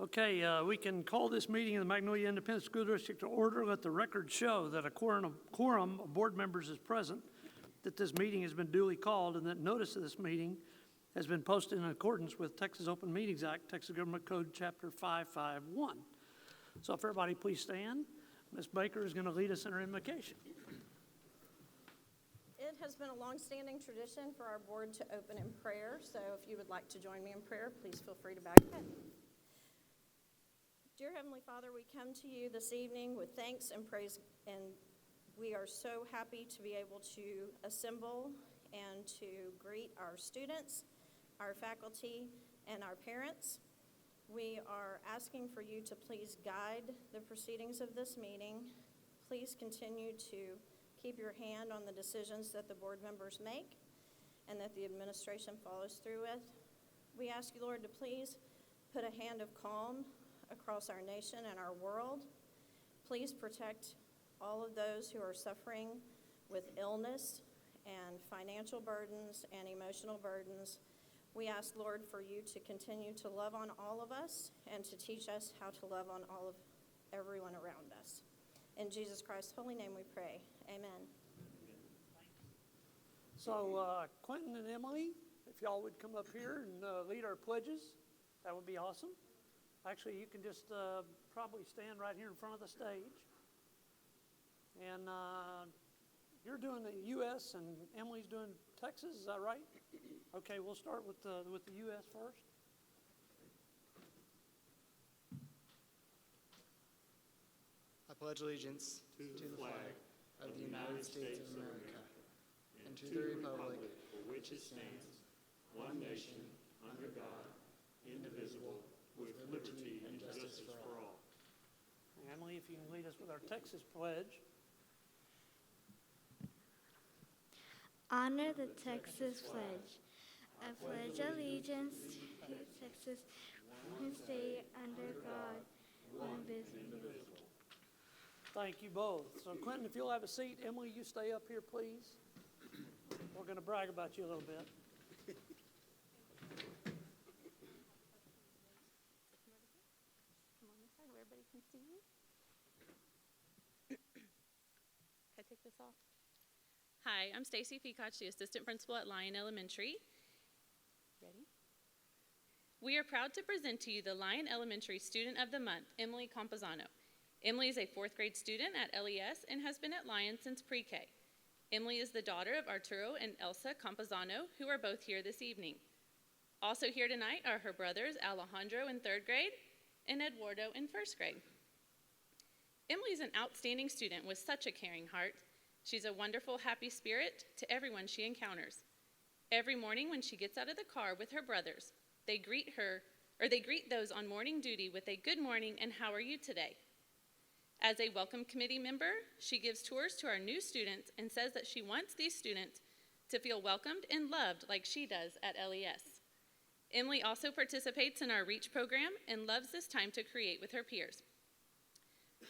Okay, we can call this meeting of the Magnolia Independent School District to order. Let the record show that a quorum of board members is present, that this meeting has been duly called, and that notice of this meeting has been posted in accordance with Texas Open Meetings Act, Texas Government Code Chapter 551. So if everybody please stand. Ms. Baker is going to lead us in our invocation. It has been a long-standing tradition for our board to open in prayer, so if you would like to join me in prayer, please feel free to bow your head. Dear Heavenly Father, we come to you this evening with thanks and praise, and we are so happy to be able to assemble and to greet our students, our faculty, and our parents. We are asking for you to please guide the proceedings of this meeting. Please continue to keep your hand on the decisions that the board members make and that the administration follows through with. We ask you, Lord, to please put a hand of calm across our nation and our world. Please protect all of those who are suffering with illness and financial burdens and emotional burdens. We ask, Lord, for you to continue to love on all of us and to teach us how to love on all of everyone around us. In Jesus Christ's holy name we pray. Amen. So Quentin and Emily, if y'all would come up here and lead our pledges, that would be awesome. Actually, you can just probably stand right here in front of the stage. And you're doing the U.S. and Emily's doing Texas, is that right? Okay, we'll start with the U.S. first. I pledge allegiance to the flag of the United States of America and to the republic for which it stands, one nation, under God, indivisible, with liberty and justice for all. Emily, if you can lead us with our Texas pledge. Honor the Texas pledge. I pledge allegiance to Texas, one state under God, one indivisible. Thank you both. So Quentin, if you'll have a seat. Emily, you stay up here, please. We're going to brag about you a little bit. Everybody can see you. Can I take this off? Hi, I'm Stacy Feacoch, the assistant principal at Lyon Elementary. Ready? We are proud to present to you the Lyon Elementary Student of the Month, Emily Campozano. Emily is a fourth grade student at LES and has been at Lyon since pre-K. Emily is the daughter of Arturo and Elsa Campozano, who are both here this evening. Also here tonight are her brothers, Alejandro in third grade and Eduardo in first grade. Emily is an outstanding student with such a caring heart. She's a wonderful, happy spirit to everyone she encounters. Every morning when she gets out of the car with her brothers, they greet those on morning duty with a good morning and how are you today? As a welcome committee member, she gives tours to our new students and says that she wants these students to feel welcomed and loved like she does at LES. Emily also participates in our REACH program and loves this time to create with her peers.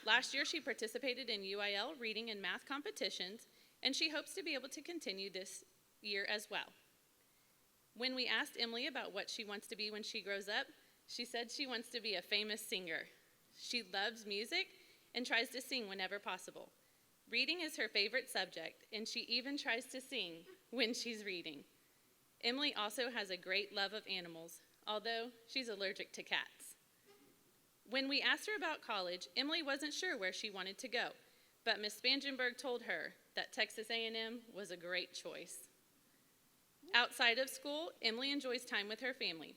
Last year, she participated in UIL reading and math competitions, and she hopes to be able to continue this year as well. When we asked Emily about what she wants to be when she grows up, she said she wants to be a famous singer. She loves music and tries to sing whenever possible. Reading is her favorite subject, and she even tries to sing when she's reading. Emily also has a great love of animals, although she's allergic to cats. When we asked her about college, Emily wasn't sure where she wanted to go, but Ms. Spangenberg told her that Texas A&M was a great choice. Outside of school, Emily enjoys time with her family.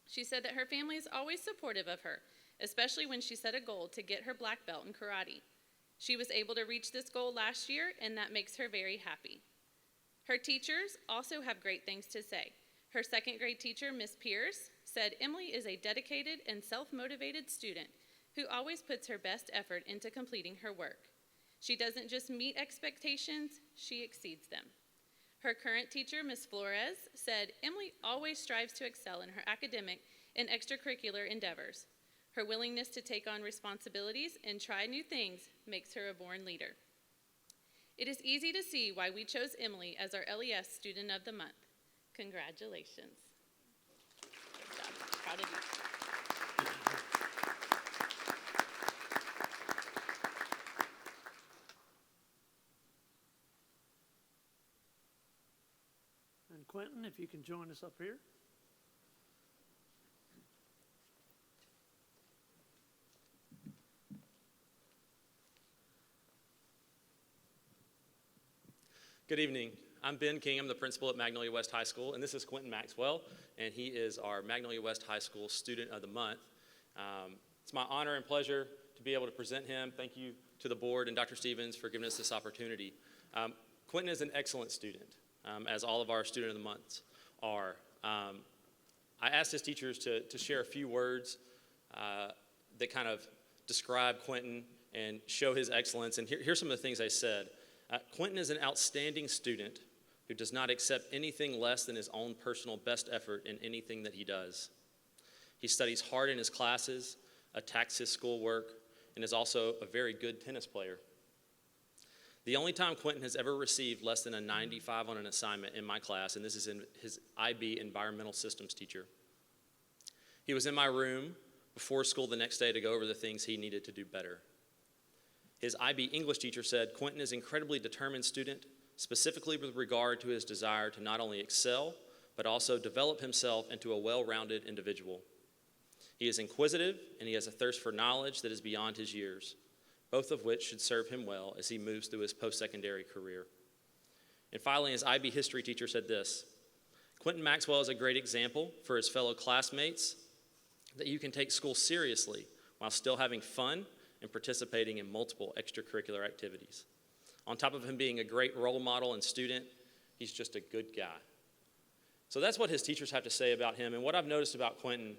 She said that her family is always supportive of her, especially when she set a goal to get her black belt in karate. She was able to reach this goal last year, and that makes her very happy. Her teachers also have great things to say. Her second grade teacher, Ms. Prrs, said Emily is a dedicated and self-motivated student who always puts her best effort into completing her work. She doesn't just meet expectations, she exceeds them. Her current teacher, Ms. Flores, said Emily always strives to excel in her academic and extracurricular endeavors. Her willingness to take on responsibilities and try new things makes her a born leader. It is easy to see why we chose Emily as our LES Student of the Month. Congratulations. Good job. Proud of you. Quentin, if you can join us up here. Good evening. I'm Ben King. I'm the principal at Magnolia West High School, and this is Quentin Maxwell, and he is our Magnolia West High School Student of the Month. It's my honor and pleasure to be able to present him. Thank you to the board and Dr. Stevens for giving us this opportunity. Quentin is an excellent student, as all of our Student of the Months are. I asked his teachers to share a few words that kind of describe Quentin and show his excellence, and here's some of the things they said. Quentin is an outstanding student who does not accept anything less than his own personal best effort in anything that he does. He studies hard in his classes, attacks his schoolwork, and is also a very good tennis player. The only time Quentin has ever received less than a 95 on an assignment in my class, and this is in his IB Environmental Systems teacher. He was in my room before school the next day to go over the things he needed to do better. His IB English teacher said, Quentin is an incredibly determined student, specifically with regard to his desire to not only excel, but also develop himself into a well-rounded individual. He is inquisitive, and he has a thirst for knowledge that is beyond his years, both of which should serve him well as he moves through his post-secondary career. And finally, his IB history teacher said this, Quentin Maxwell is a great example for his fellow classmates that you can take school seriously while still having fun and participating in multiple extracurricular activities. On top of him being a great role model and student, he's just a good guy. So that's what his teachers have to say about him. And what I've noticed about Quentin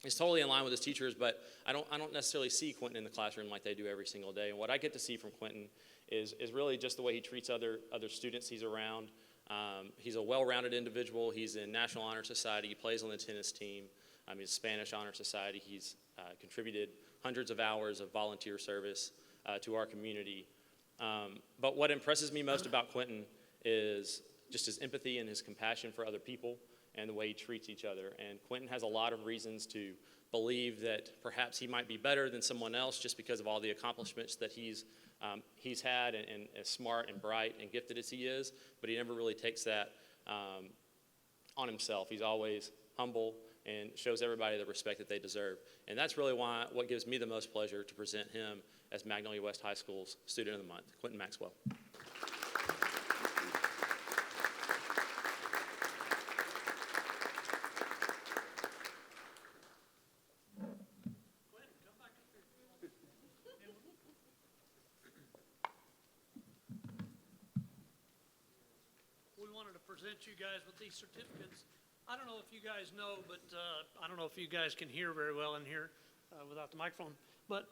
is totally in line with his teachers, but I don't necessarily see Quentin in the classroom like they do every single day. And what I get to see from Quentin is really just the way he treats other students he's around. He's a well-rounded individual. He's in National Honor Society. He plays on the tennis team. He's Spanish Honor Society. He's contributed hundreds of hours of volunteer service to our community. But what impresses me most about Quentin is just his empathy and his compassion for other people and the way he treats each other. And Quentin has a lot of reasons to believe that perhaps he might be better than someone else just because of all the accomplishments that he's had and as smart and bright and gifted as he is, but he never really takes that on himself. He's always humble and shows everybody the respect that they deserve. And that's really what gives me the most pleasure to present him as Magnolia West High School's Student of the Month, Quentin Maxwell. We wanted to present you guys with these certificates. I don't know if you guys know, but I don't know if you guys can hear very well in here without the microphone. But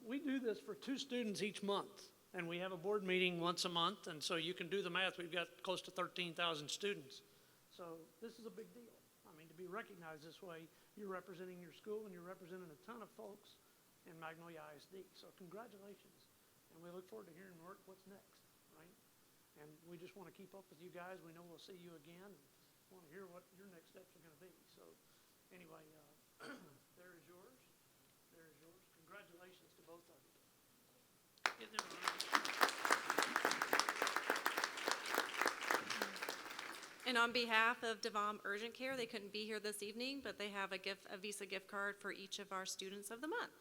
we do this for 2 students each month, and we have a board meeting once a month, and so you can do the math. We've got close to 13,000 students. So this is a big deal. I mean, to be recognized this way, you're representing your school, and you're representing a ton of folks in Magnolia ISD. So congratulations, and we look forward to hearing what's next, right? And we just want to keep up with you guys. We know we'll see you again. Want to hear what your next steps are going to be. So anyway, there is yours. There is yours. Congratulations to both of you. Get them around. And on behalf of Devam Urgent Care, they couldn't be here this evening, but they have a Visa gift card for each of our Students of the Month.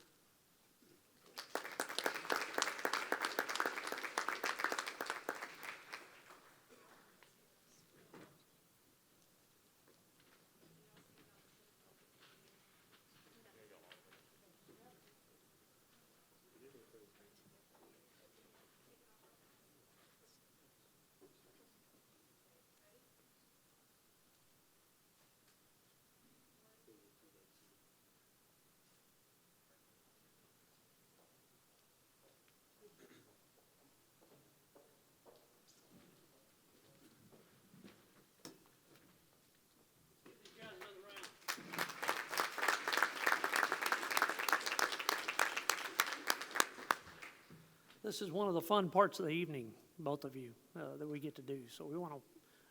This is one of the fun parts of the evening, both of you, that we get to do. So we want to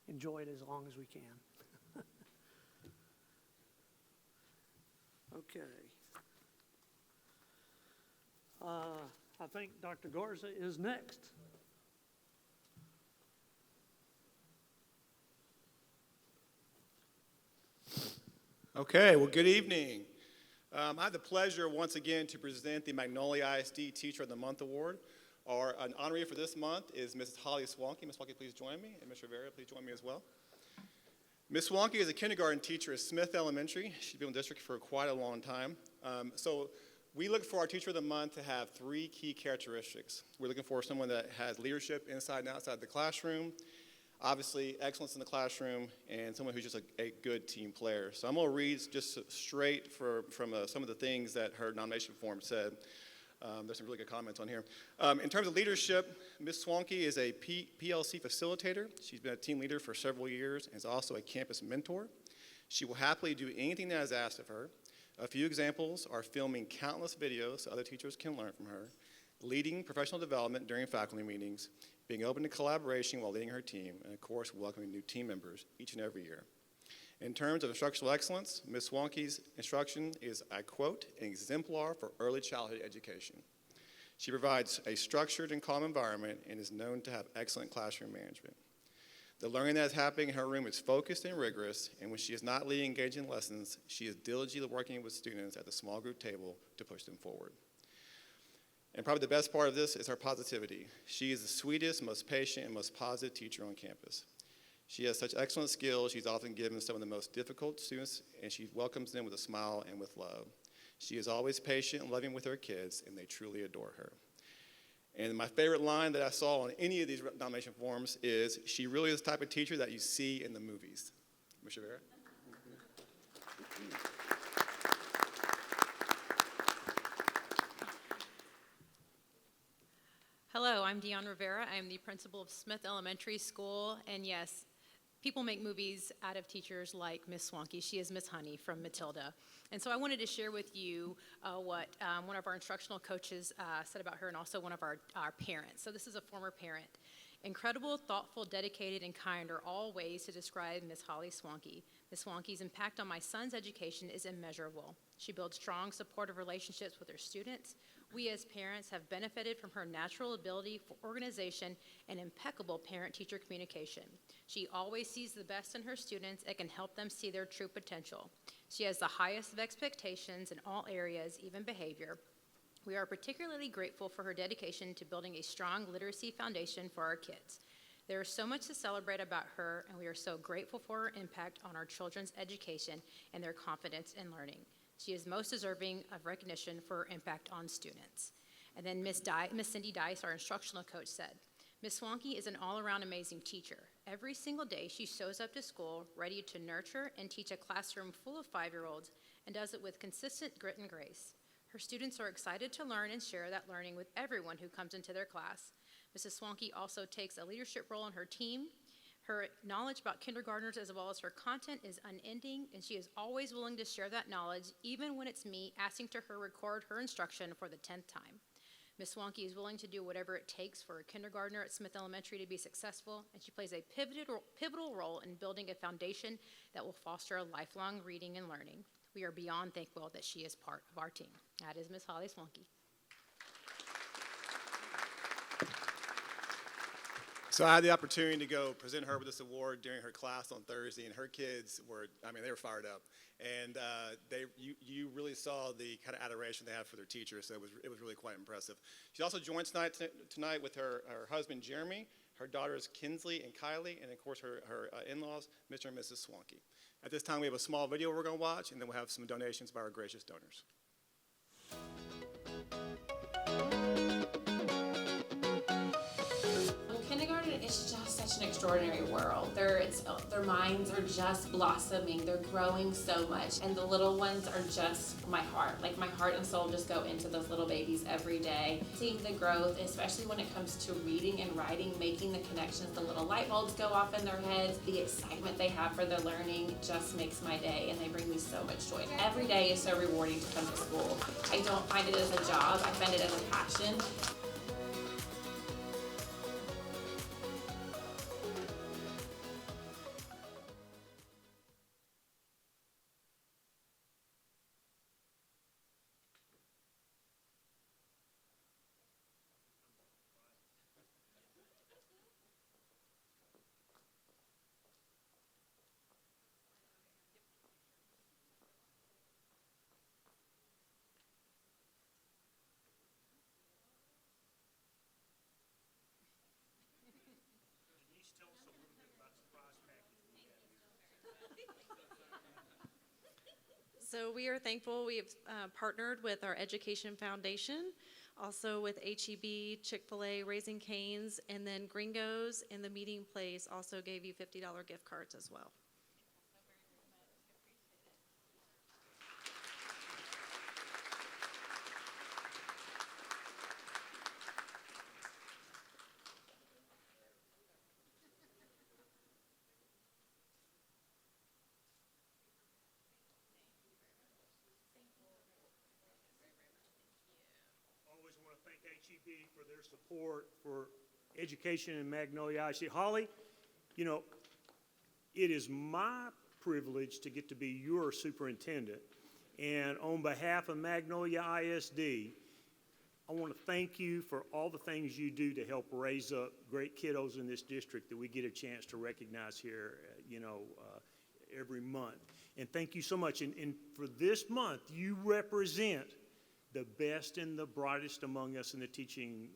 enjoy it as long as we can. Okay. I think Dr. Garza is next. Okay, well, good evening. I have the pleasure once again to present the Magnolia ISD Teacher of the Month Award. An honoree for this month is Mrs. Holly Swanky. Ms. Swanky, please join me. And Ms. Rivera, please join me as well. Ms. Swanky is a kindergarten teacher at Smith Elementary. She's been in the district for quite a long time. So we look for our Teacher of the Month to have 3 key characteristics. We're looking for someone that has leadership inside and outside the classroom, obviously excellence in the classroom, and someone who's just a good team player. So I'm going to read just straight from some of the things that her nomination form said. There's some really good comments on here. In terms of leadership, Ms. Swanky is a PLC facilitator. She's been a team leader for several years and is also a campus mentor. She will happily do anything that is asked of her. A few examples are filming countless videos so other teachers can learn from her, leading professional development during faculty meetings, being open to collaboration while leading her team, and of course, welcoming new team members each and every year. In terms of instructional excellence, Ms. Swanky's instruction is, I quote, an exemplar for early childhood education. She provides a structured and calm environment and is known to have excellent classroom management. The learning that is happening in her room is focused and rigorous, and when she is not leading engaging lessons, she is diligently working with students at the small group table to push them forward. And probably the best part of this is her positivity. She is the sweetest, most patient, and most positive teacher on campus. She has such excellent skills, she's often given some of the most difficult students, and she welcomes them with a smile and with love. She is always patient and loving with her kids, and they truly adore her. And my favorite line that I saw on any of these nomination forms is, she really is the type of teacher that you see in the movies. Ms. Rivera? Hello, I'm Deanne Rivera. I am the principal of Smith Elementary School, and yes, people make movies out of teachers like Miss Swanky. She is Miss Honey from Matilda. And so I wanted to share with you what one of our instructional coaches said about her, and also one of our parents. So this is a former parent. Incredible, thoughtful, dedicated, and kind are all ways to describe Miss Holly Swanky. Miss Swanky's impact on my son's education is immeasurable. She builds strong, supportive relationships with her students. We as parents have benefited from her natural ability for organization and impeccable parent-teacher communication. She always sees the best in her students and can help them see their true potential. She has the highest of expectations in all areas, even behavior. We are particularly grateful for her dedication to building a strong literacy foundation for our kids. There is so much to celebrate about her, and we are so grateful for her impact on our children's education and their confidence in learning. She is most deserving of recognition for her impact on students. And then Miss Cindy Dice, our instructional coach, said, Miss Swanky is an all-around amazing teacher. Every single day she shows up to school ready to nurture and teach a classroom full of 5-year-olds and does it with consistent grit and grace. Her students are excited to learn and share that learning with everyone who comes into their class. Mrs. Swanky also takes a leadership role in her team. Her knowledge about kindergartners as well as her content is unending, and she is always willing to share that knowledge, even when it's me asking her record her instruction for the 10th time. Ms. Swanky is willing to do whatever it takes for a kindergartner at Smith Elementary to be successful, and she plays a pivotal role in building a foundation that will foster a lifelong reading and learning. We are beyond thankful that she is part of our team. That is Ms. Holly Swanky. So I had the opportunity to go present her with this award during her class on Thursday, and her kids were, they were fired up. And you really saw the kind of adoration they have for their teachers, so it was really quite impressive. She also joins tonight with her husband, Jeremy, her daughters, Kinsley and Kylie, and of course her in-laws, Mr. and Mrs. Swanky. At this time, we have a small video we're going to watch, and then we'll have some donations by our gracious donors. Kindergarten is just such an extraordinary world. Their minds are just blossoming. They're growing so much. And the little ones are just my heart. Like, my heart and soul just go into those little babies every day. Seeing the growth, especially when it comes to reading and writing, making the connections, the little light bulbs go off in their heads, the excitement they have for their learning just makes my day, and they bring me so much joy. Every day is so rewarding to come to school. I don't find it as a job. I find it as a passion. So we are thankful. We've partnered with our Education Foundation, also with HEB, Chick-fil-A, Raising Cane's, and then Gringos and the Meeting Place also gave you $50 gift cards as well. Always want to thank HEB for their support for education in Magnolia ISD. Holly, you know, it is my privilege to get to be your superintendent. And on behalf of Magnolia ISD, I want to thank you for all the things you do to help raise up great kiddos in this district that we get a chance to recognize here, every month. And thank you so much. And for this month, you represent the best and the brightest among us in the teaching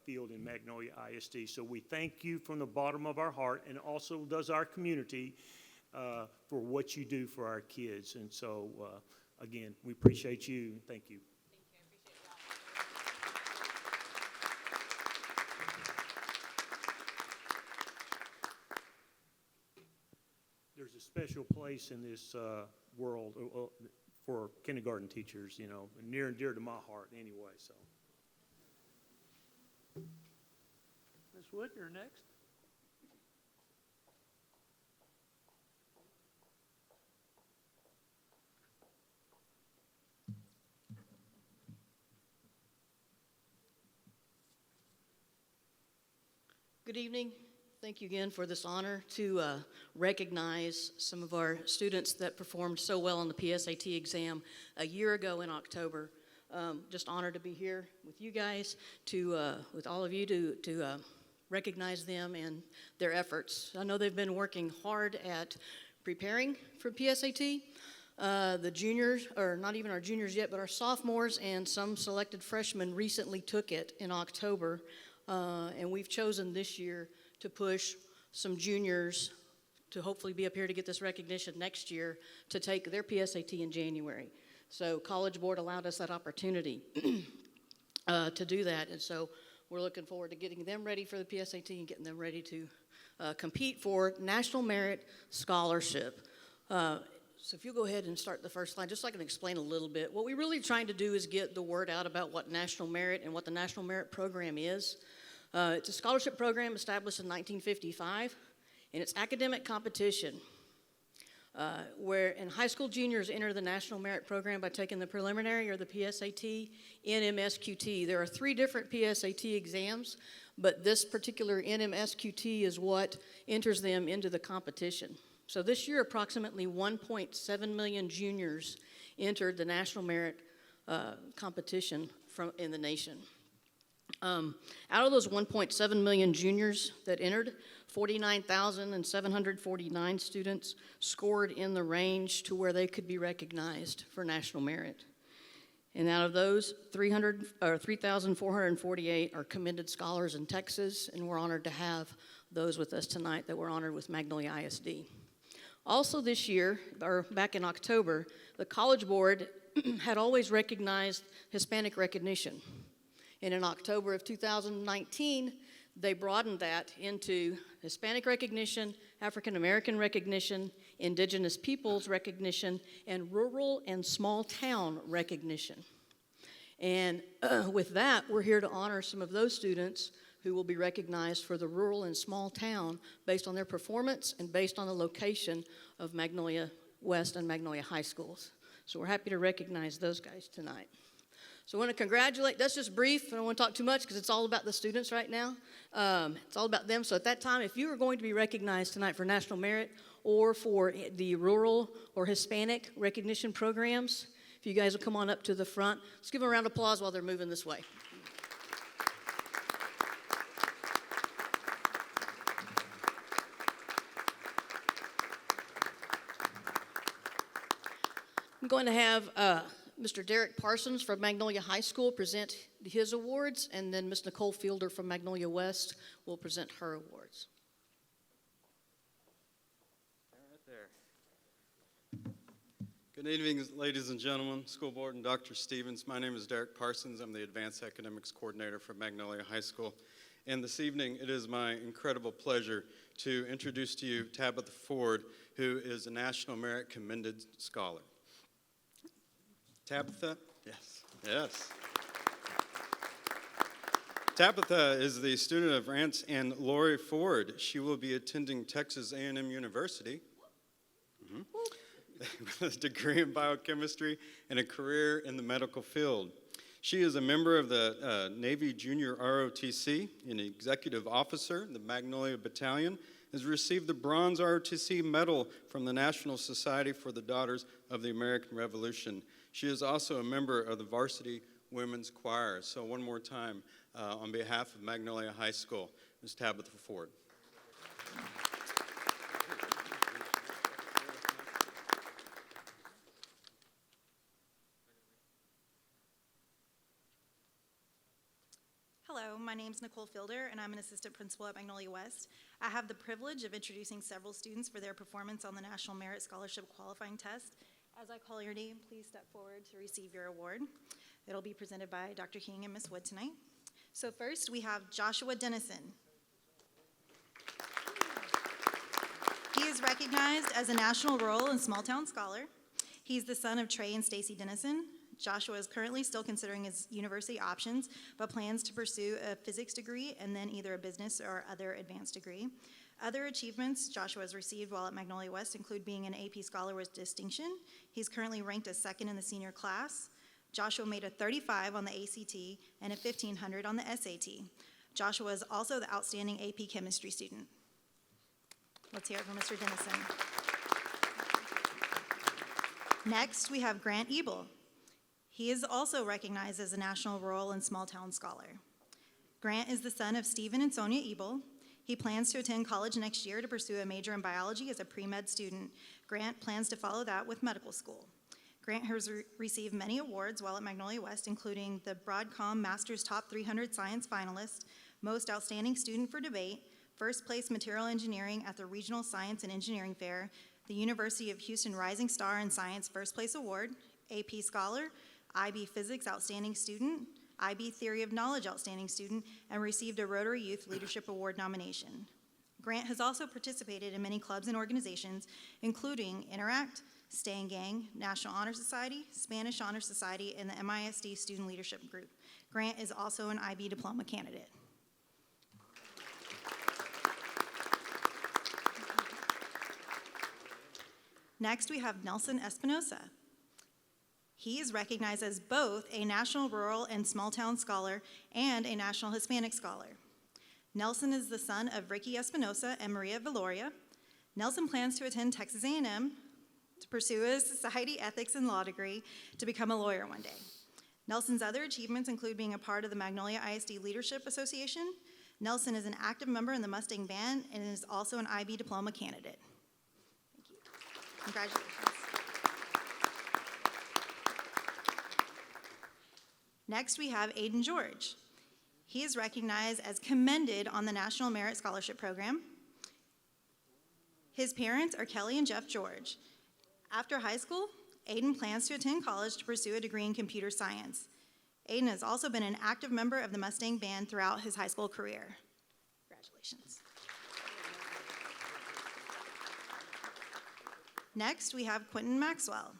field in Magnolia ISD. So we thank you from the bottom of our heart, and also does our community, for what you do for our kids. And so, again, we appreciate you. Thank you. There's a special place in this world for kindergarten teachers, near and dear to my heart anyway, so. Ms. Wood, you're next. Good evening. Thank you again for this honor to recognize some of our students that performed so well on the PSAT exam a year ago in October. Just honored to be here with you guys, with all of you to recognize them and their efforts. I know they've been working hard at preparing for PSAT. The juniors, or not even our juniors yet, but our sophomores and some selected freshmen recently took it in October. And we've chosen this year to push some juniors to hopefully be up here to get this recognition next year to take their PSAT in January. So College Board allowed us that opportunity to do that, and so we're looking forward to getting them ready for the PSAT and getting them ready to compete for National Merit Scholarship. So if you'll go ahead and start the first slide, just so I can explain a little bit. What we're really trying to do is get the word out about what National Merit and what the National Merit Program is. It's a scholarship program established in 1955, and it's academic competition, where high school juniors enter the National Merit Program by taking the preliminary or the PSAT, NMSQT. There are 3 different PSAT exams, but this particular NMSQT is what enters them into the competition. So this year, approximately 1.7 million juniors entered the National Merit competition in the nation. Out of those 1.7 million juniors that entered, 49,749 students scored in the range to where they could be recognized for national merit. And out of those, 3,448 are commended scholars in Texas, and we're honored to have those with us tonight that were honored with Magnolia ISD. Also this year, or back in October, the College Board had always recognized Hispanic recognition. And in October of 2019, they broadened that into Hispanic recognition, African American recognition, Indigenous peoples recognition, and rural and small town recognition. And with that, we're here to honor some of those students who will be recognized for the rural and small town based on their performance and based on the location of Magnolia West and Magnolia High Schools. So we're happy to recognize those guys tonight. So I want to congratulate, that's just brief, I don't want to talk too much because it's all about the students right now. It's all about them. So at that time, if you are going to be recognized tonight for National Merit or for the rural or Hispanic recognition programs, if you guys will come on up to the front, let's give them a round of applause while they're moving this way. I'm going to have Mr. Derek Parsons from Magnolia High School present his awards, and then Ms. Nicole Fielder from Magnolia West will present her awards. Right there. Good Good evening, ladies and gentlemen, school board, and Dr. Stevens. My name is Derek Parsons. I'm the Advanced Academics Coordinator for Magnolia High School. And this evening, it is my incredible pleasure to introduce to you Tabitha Ford, who is a National Merit Commended Scholar. Tabitha? Yes. Yes. Tabitha is the student of Rance and Lori Ford. She will be attending Texas A&M University with a degree in biochemistry and a career in the medical field. She is a member of the Navy Junior ROTC, an executive officer in the Magnolia Battalion, has received the Bronze ROTC Medal from the National Society for the Daughters of the American Revolution. She is also a member of the Varsity Women's Choir. So one more time, on behalf of Magnolia High School, Ms. Tabitha Ford. Hello, my name is Nicole Fielder, and I'm an assistant principal at Magnolia West. I have the privilege of introducing several students for their performance on the National Merit Scholarship Qualifying Test. As I call your name, please step forward to receive your award. It'll be presented by Dr. King and Ms. Wood tonight. So first, we have Joshua Dennison. He is recognized as a National Rural and Small Town Scholar. He's the son of Trey and Stacy Dennison. Joshua is currently still considering his university options, but plans to pursue a physics degree and then either a business or other advanced degree. Other achievements Joshua has received while at Magnolia West include being an AP Scholar with distinction. He's currently ranked as second in the senior class. Joshua made a 35 on the ACT and a 1500 on the SAT. Joshua is also the outstanding AP chemistry student. Let's hear it from Mr. Dennison. Next, we have Grant Ebel. He is also recognized as a National Rural and Small Town Scholar. Grant is the son of Stephen and Sonia Ebel. He plans to attend college next year to pursue a major in biology as a pre-med student. Grant plans to follow that with medical school. Grant has received many awards while at Magnolia West, including the Broadcom Masters Top 300 Science Finalist, Most Outstanding Student for Debate, First Place Material Engineering at the Regional Science and Engineering Fair, the University of Houston Rising Star in Science First Place Award, AP Scholar, IB Physics Outstanding Student, IB Theory of Knowledge Outstanding Student, and received a Rotary Youth Leadership Award nomination. Grant has also participated in many clubs and organizations, including Interact, Stay and Gang, National Honor Society, Spanish Honor Society, and the MISD Student Leadership Group. Grant is also an IB diploma candidate. Next, we have Nelson Espinosa. He is recognized as both a National Rural and Small Town Scholar and a National Hispanic Scholar. Nelson is the son of Ricky Espinosa and Maria Valoria. Nelson plans to attend Texas A&M to pursue a society ethics and law degree to become a lawyer one day. Nelson's other achievements include being a part of the Magnolia ISD Leadership Association. Nelson is an active member in the Mustang Band and is also an IB diploma candidate. Thank you. Congratulations. Next, we have Aiden George. He is recognized as commended on the National Merit Scholarship Program. His parents are Kelly and Jeff George. After high school, Aiden plans to attend college to pursue a degree in computer science. Aiden has also been an active member of the Mustang Band throughout his high school career. Congratulations. Next, we have Quentin Maxwell.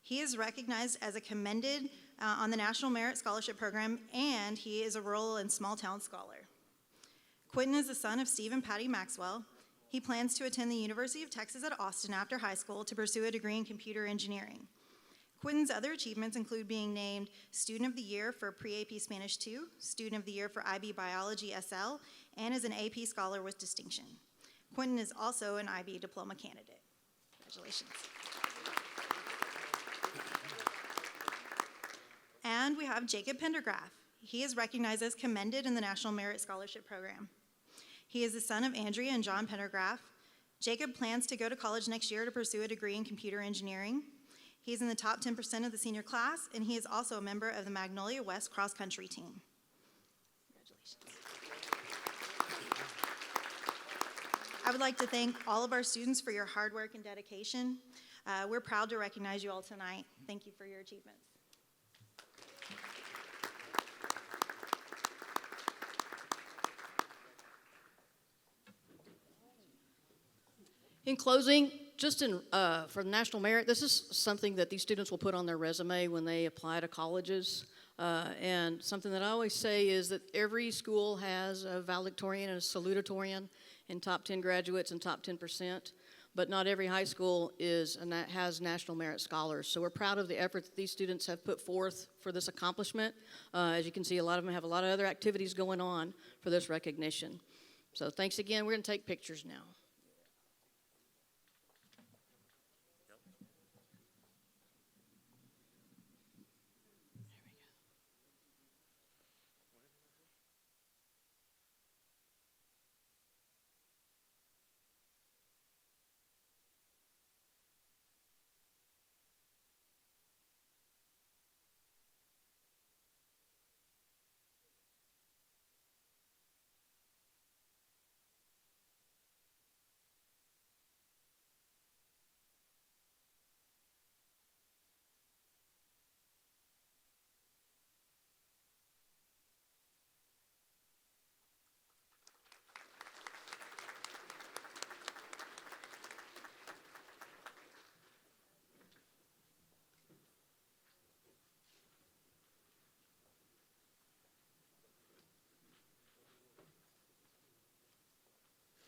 He is recognized as a commended on the National Merit Scholarship Program, and he is a rural and small town scholar. Quentin is the son of Steve and Patty Maxwell. He plans to attend the University of Texas at Austin after high school to pursue a degree in computer engineering. Quentin's other achievements include being named Student of the Year for Pre-AP Spanish 2, Student of the Year for IB Biology SL, and is an AP Scholar with distinction. Quentin is also an IB diploma candidate. Congratulations. And we have Jacob Pendergraph. He is recognized as commended in the National Merit Scholarship Program. He is the son of Andrea and John Pendergraph. Jacob plans to go to college next year to pursue a degree in computer engineering. He's in the top 10% of the senior class, and he is also a member of the Magnolia West cross-country team. Congratulations. I would like to thank all of our students for your hard work and dedication. We're proud to recognize you all tonight. Thank you for your achievements. In closing, for national merit, this is something that these students will put on their resume when they apply to colleges. And something that I always say is that every school has a valedictorian and a salutatorian and top 10 graduates and top 10%, but not every high school has national merit scholars. So we're proud of the effort that these students have put forth for this accomplishment. As you can see, a lot of them have a lot of other activities going on for this recognition. So thanks again. We're going to take pictures now.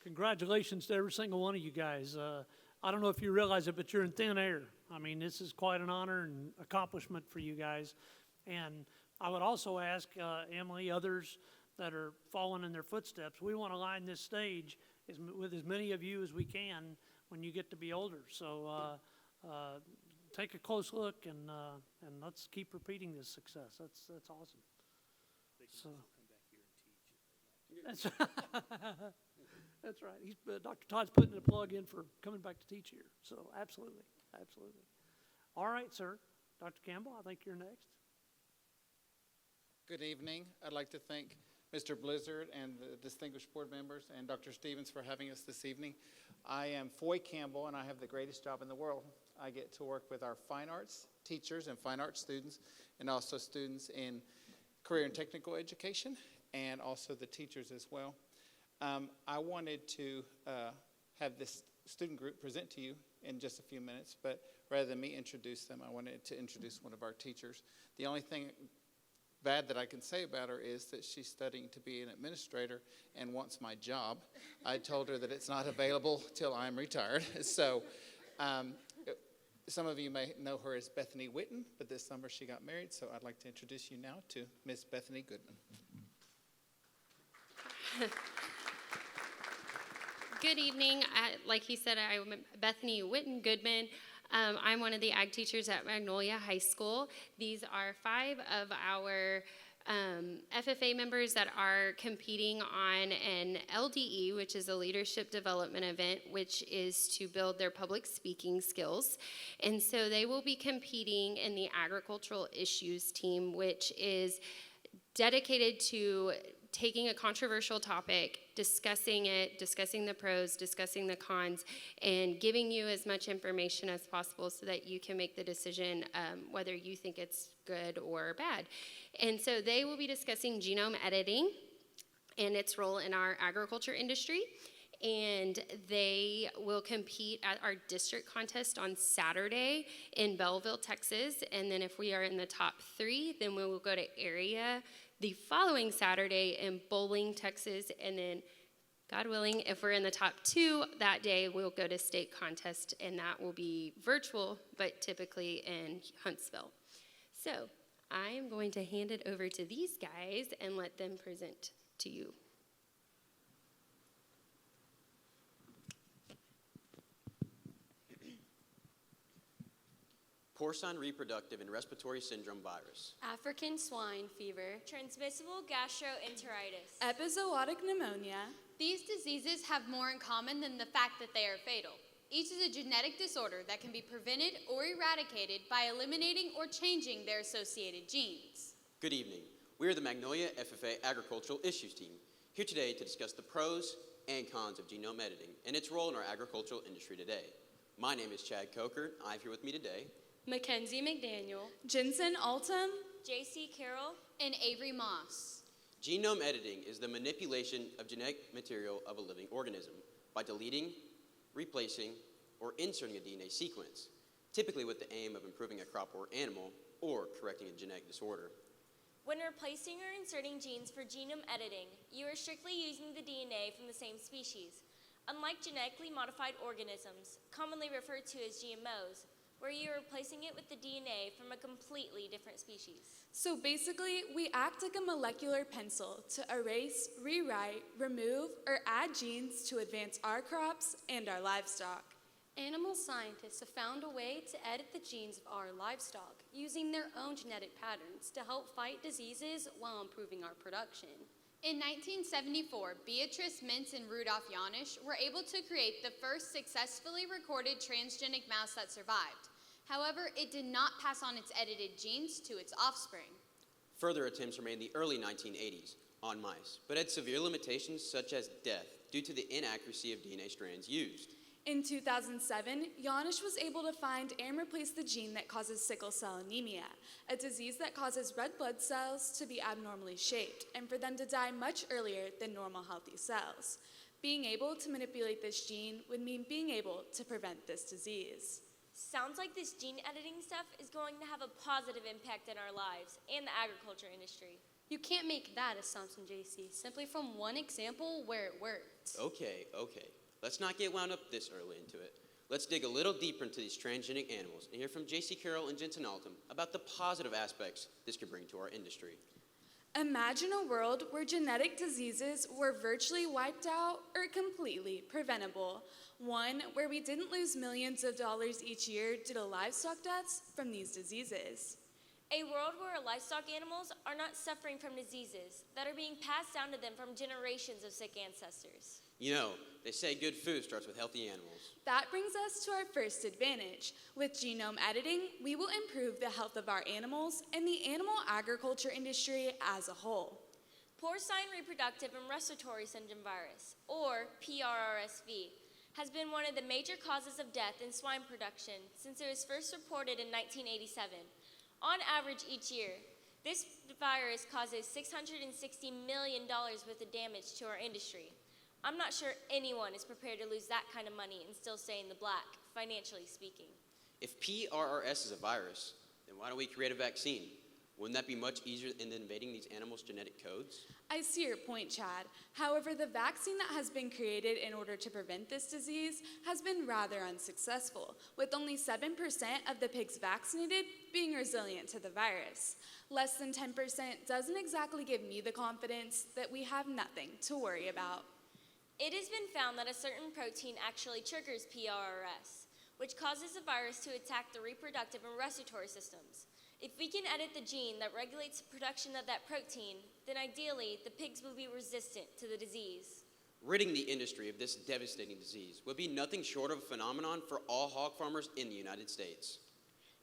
Congratulations to every single one of you guys. I don't know if you realize it, but you're in thin air. I mean, this is quite an honor and accomplishment for you guys. And I would also ask Emily, others that are following in their footsteps, we want to line this stage with as many of you as we can when you get to be older. So take a close look and let's keep repeating this success. That's awesome. So that's that's right. Dr. Todd's putting a plug in for coming back to teach here. So absolutely, absolutely. All right, sir. Dr. Campbell, I think you're next. Good evening. I'd like to thank Mr. Blizzard and the distinguished board members and Dr. Stevens for having us this evening. I am Foy Campbell, and I have the greatest job in the world. I get to work with our fine arts teachers and fine arts students, and also students in career and technical education, and also the teachers as well. I wanted to have this student group present to you in just a few minutes, but rather than me introduce them, I wanted to introduce one of our teachers. The only thing bad that I can say about her is that she's studying to be an administrator and wants my job. I told her that it's not available till I'm retired. So some of you may know her as Bethany Witten, but this summer she got married, so I'd like to introduce you now to Miss Bethany Goodman. Good evening. Like he said, I'm Bethany Witten Goodman. I'm one of the ag teachers at Magnolia High School. These are 5 of our FFA members that are competing on an LDE, which is a leadership development event, which is to build their public speaking skills. And so they will be competing in the agricultural issues team, which is dedicated to taking a controversial topic, discussing it, discussing the pros, discussing the cons, and giving you as much information as possible so that you can make the decision whether you think it's good or bad. And so they will be discussing genome editing and its role in our agriculture industry. And they will compete at our district contest on Saturday in Belleville, Texas. And then if we are in the top 3, then we will go to area the following Saturday in Bowling, Texas, and then, God willing, if we're in the top 2 that day, we'll go to state contest, and that will be virtual, but typically in Huntsville. So I am going to hand it over to these guys and let them present to you. Porcine reproductive and respiratory syndrome virus. African swine fever. Transmissible gastroenteritis. Epizootic pneumonia. These diseases have more in common than the fact that they are fatal. Each is a genetic disorder that can be prevented or eradicated by eliminating or changing their associated genes. Good evening. We are the Magnolia FFA Agricultural Issues Team, here today to discuss the pros and cons of genome editing and its role in our agricultural industry today. My name is Chad Coker. I have here with me today Mackenzie McDaniel, Jensen Altum, J.C. Carroll, and Avery Moss. Genome editing is the manipulation of genetic material of a living organism by deleting, replacing, or inserting a DNA sequence, typically with the aim of improving a crop or animal or correcting a genetic disorder. When replacing or inserting genes for genome editing, you are strictly using the DNA from the same species. Unlike genetically modified organisms, commonly referred to as GMOs, where you are replacing it with the DNA from a completely different species. So basically, we act like a molecular pencil to erase, rewrite, remove, or add genes to advance our crops and our livestock. Animal scientists have found a way to edit the genes of our livestock using their own genetic patterns to help fight diseases while improving our production. In 1974, Beatrice Mintz and Rudolf Janisch were able to create the first successfully recorded transgenic mouse that survived. However, it did not pass on its edited genes to its offspring. Further attempts were made in the early 1980s on mice, but had severe limitations such as death due to the inaccuracy of DNA strands used. In 2007, Janisch was able to find and replace the gene that causes sickle cell anemia, a disease that causes red blood cells to be abnormally shaped and for them to die much earlier than normal healthy cells. Being able to manipulate this gene would mean being able to prevent this disease. Sounds like this gene editing stuff is going to have a positive impact in our lives and the agriculture industry. You can't make that assumption, JC, simply from one example where it worked. Okay. Let's not get wound up this early into it. Let's dig a little deeper into these transgenic animals and hear from J.C. Carroll and Jensen Altum about the positive aspects this could bring to our industry. Imagine a world where genetic diseases were virtually wiped out or completely preventable. One where we didn't lose millions of dollars each year due to livestock deaths from these diseases. A world where our livestock animals are not suffering from diseases that are being passed down to them from generations of sick ancestors. You know, they say good food starts with healthy animals. That brings us to our first advantage. With genome editing, we will improve the health of our animals and the animal agriculture industry as a whole. Porcine reproductive and respiratory syndrome virus, or PRRSV, has been one of the major causes of death in swine production since it was first reported in 1987. On average each year, this virus causes $660 million worth of damage to our industry. I'm not sure anyone is prepared to lose that kind of money and still stay in the black, financially speaking. If PRRS is a virus, then why don't we create a vaccine? Wouldn't that be much easier than invading these animals' genetic codes? I see your point, Chad. However, the vaccine that has been created in order to prevent this disease has been rather unsuccessful, with only 7% of the pigs vaccinated being resilient to the virus. Less than 10% doesn't exactly give me the confidence that we have nothing to worry about. It has been found that a certain protein actually triggers PRRS, which causes the virus to attack the reproductive and respiratory systems. If we can edit the gene that regulates the production of that protein, then ideally the pigs will be resistant to the disease. Ridding the industry of this devastating disease would be nothing short of a phenomenon for all hog farmers in the United States.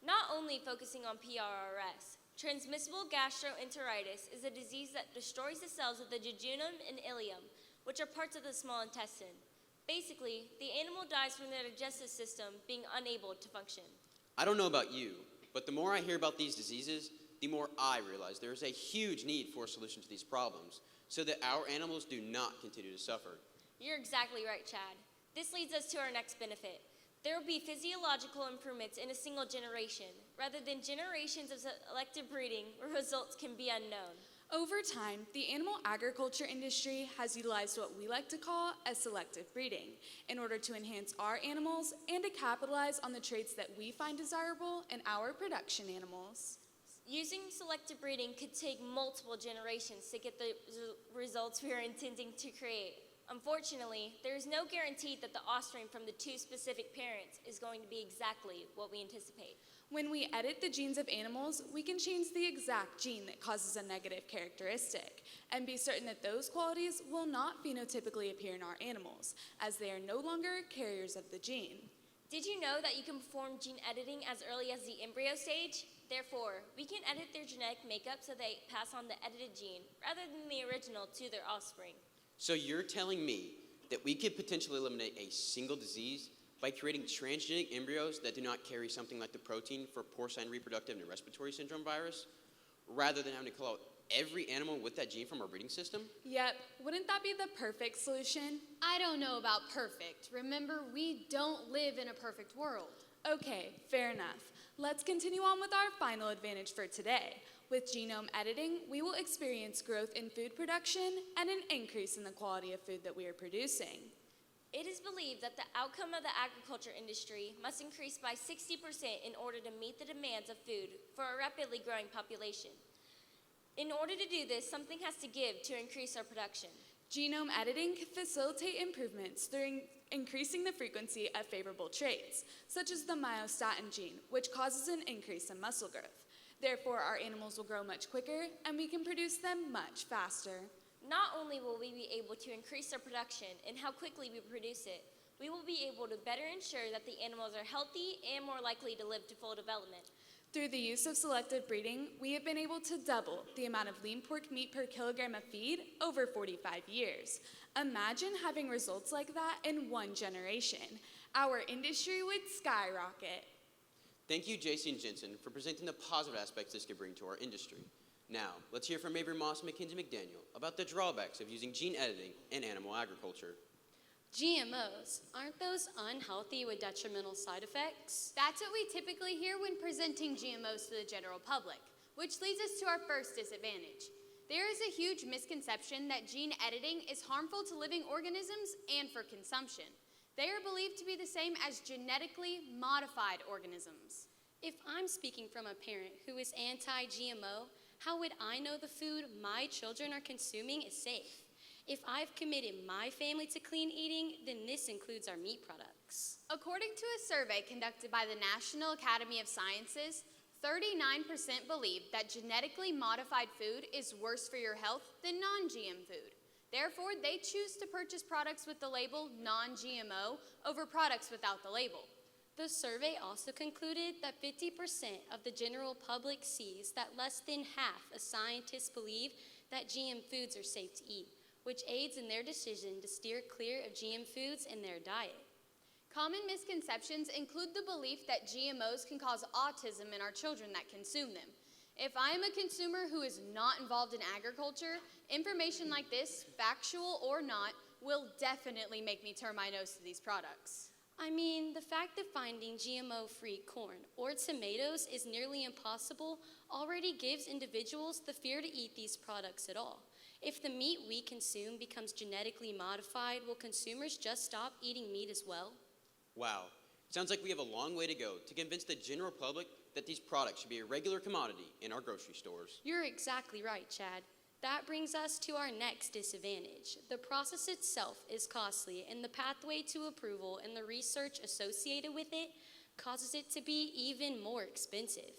Not only focusing on PRRS, transmissible gastroenteritis is a disease that destroys the cells of the jejunum and ileum, which are parts of the small intestine. Basically, the animal dies from their digestive system being unable to function. I don't know about you, but the more I hear about these diseases, the more I realize there is a huge need for a solution to these problems so that our animals do not continue to suffer. You're exactly right, Chad. This leads us to our next benefit. There will be physiological improvements in a single generation, rather than generations of selective breeding where results can be unknown. Over time, the animal agriculture industry has utilized what we like to call as selective breeding in order to enhance our animals and to capitalize on the traits that we find desirable in our production animals. Using selective breeding could take multiple generations to get the results we are intending to create. Unfortunately, there is no guarantee that the offspring from the two specific parents is going to be exactly what we anticipate. When we edit the genes of animals, we can change the exact gene that causes a negative characteristic and be certain that those qualities will not phenotypically appear in our animals, as they are no longer carriers of the gene. Did you know that you can perform gene editing as early as the embryo stage? Therefore, we can edit their genetic makeup so they pass on the edited gene rather than the original to their offspring. So you're telling me that we could potentially eliminate a single disease by creating transgenic embryos that do not carry something like the protein for porcine reproductive and respiratory syndrome virus, rather than having to call out every animal with that gene from our breeding system? Yep, wouldn't that be the perfect solution? I don't know about perfect. Remember, we don't live in a perfect world. Okay, fair enough. Let's continue on with our final advantage for today. With genome editing, we will experience growth in food production and an increase in the quality of food that we are producing. It is believed that the outcome of the agriculture industry must increase by 60% in order to meet the demands of food for a rapidly growing population. In order to do this, something has to give to increase our production. Genome editing can facilitate improvements through increasing the frequency of favorable traits, such as the myostatin gene, which causes an increase in muscle growth. Therefore, our animals will grow much quicker, and we can produce them much faster. Not only will we be able to increase our production and how quickly we produce it, we will be able to better ensure that the animals are healthy and more likely to live to full development. Through the use of selective breeding, we have been able to double the amount of lean pork meat per kilogram of feed over 45 years. Imagine having results like that in one generation. Our industry would skyrocket. Thank you, JC and Jensen, for presenting the positive aspects this could bring to our industry. Now, let's hear from Avery Moss and Mackenzie McDaniel about the drawbacks of using gene editing in animal agriculture. GMOs, aren't those unhealthy with detrimental side effects? That's what we typically hear when presenting GMOs to the general public, which leads us to our first disadvantage. There is a huge misconception that gene editing is harmful to living organisms and for consumption. They are believed to be the same as genetically modified organisms. If I'm speaking from a parent who is anti-GMO, how would I know the food my children are consuming is safe? If I've committed my family to clean eating, then this includes our meat products. According to a survey conducted by the National Academy of Sciences, 39% believe that genetically modified food is worse for your health than non-GM food. Therefore, they choose to purchase products with the label non-GMO over products without the label. The survey also concluded that 50% of the general public sees that less than half of scientists believe that GM foods are safe to eat, which aids in their decision to steer clear of GM foods in their diet. Common misconceptions include the belief that GMOs can cause autism in our children that consume them. If I am a consumer who is not involved in agriculture, information like this, factual or not, will definitely make me turn my nose to these products. I mean, the fact that finding GMO-free corn or tomatoes is nearly impossible already gives individuals the fear to eat these products at all. If the meat we consume becomes genetically modified, will consumers just stop eating meat as well? Wow, sounds like we have a long way to go to convince the general public that these products should be a regular commodity in our grocery stores. You're exactly right, Chad. That brings us to our next disadvantage. The process itself is costly, and the pathway to approval and the research associated with it causes it to be even more expensive.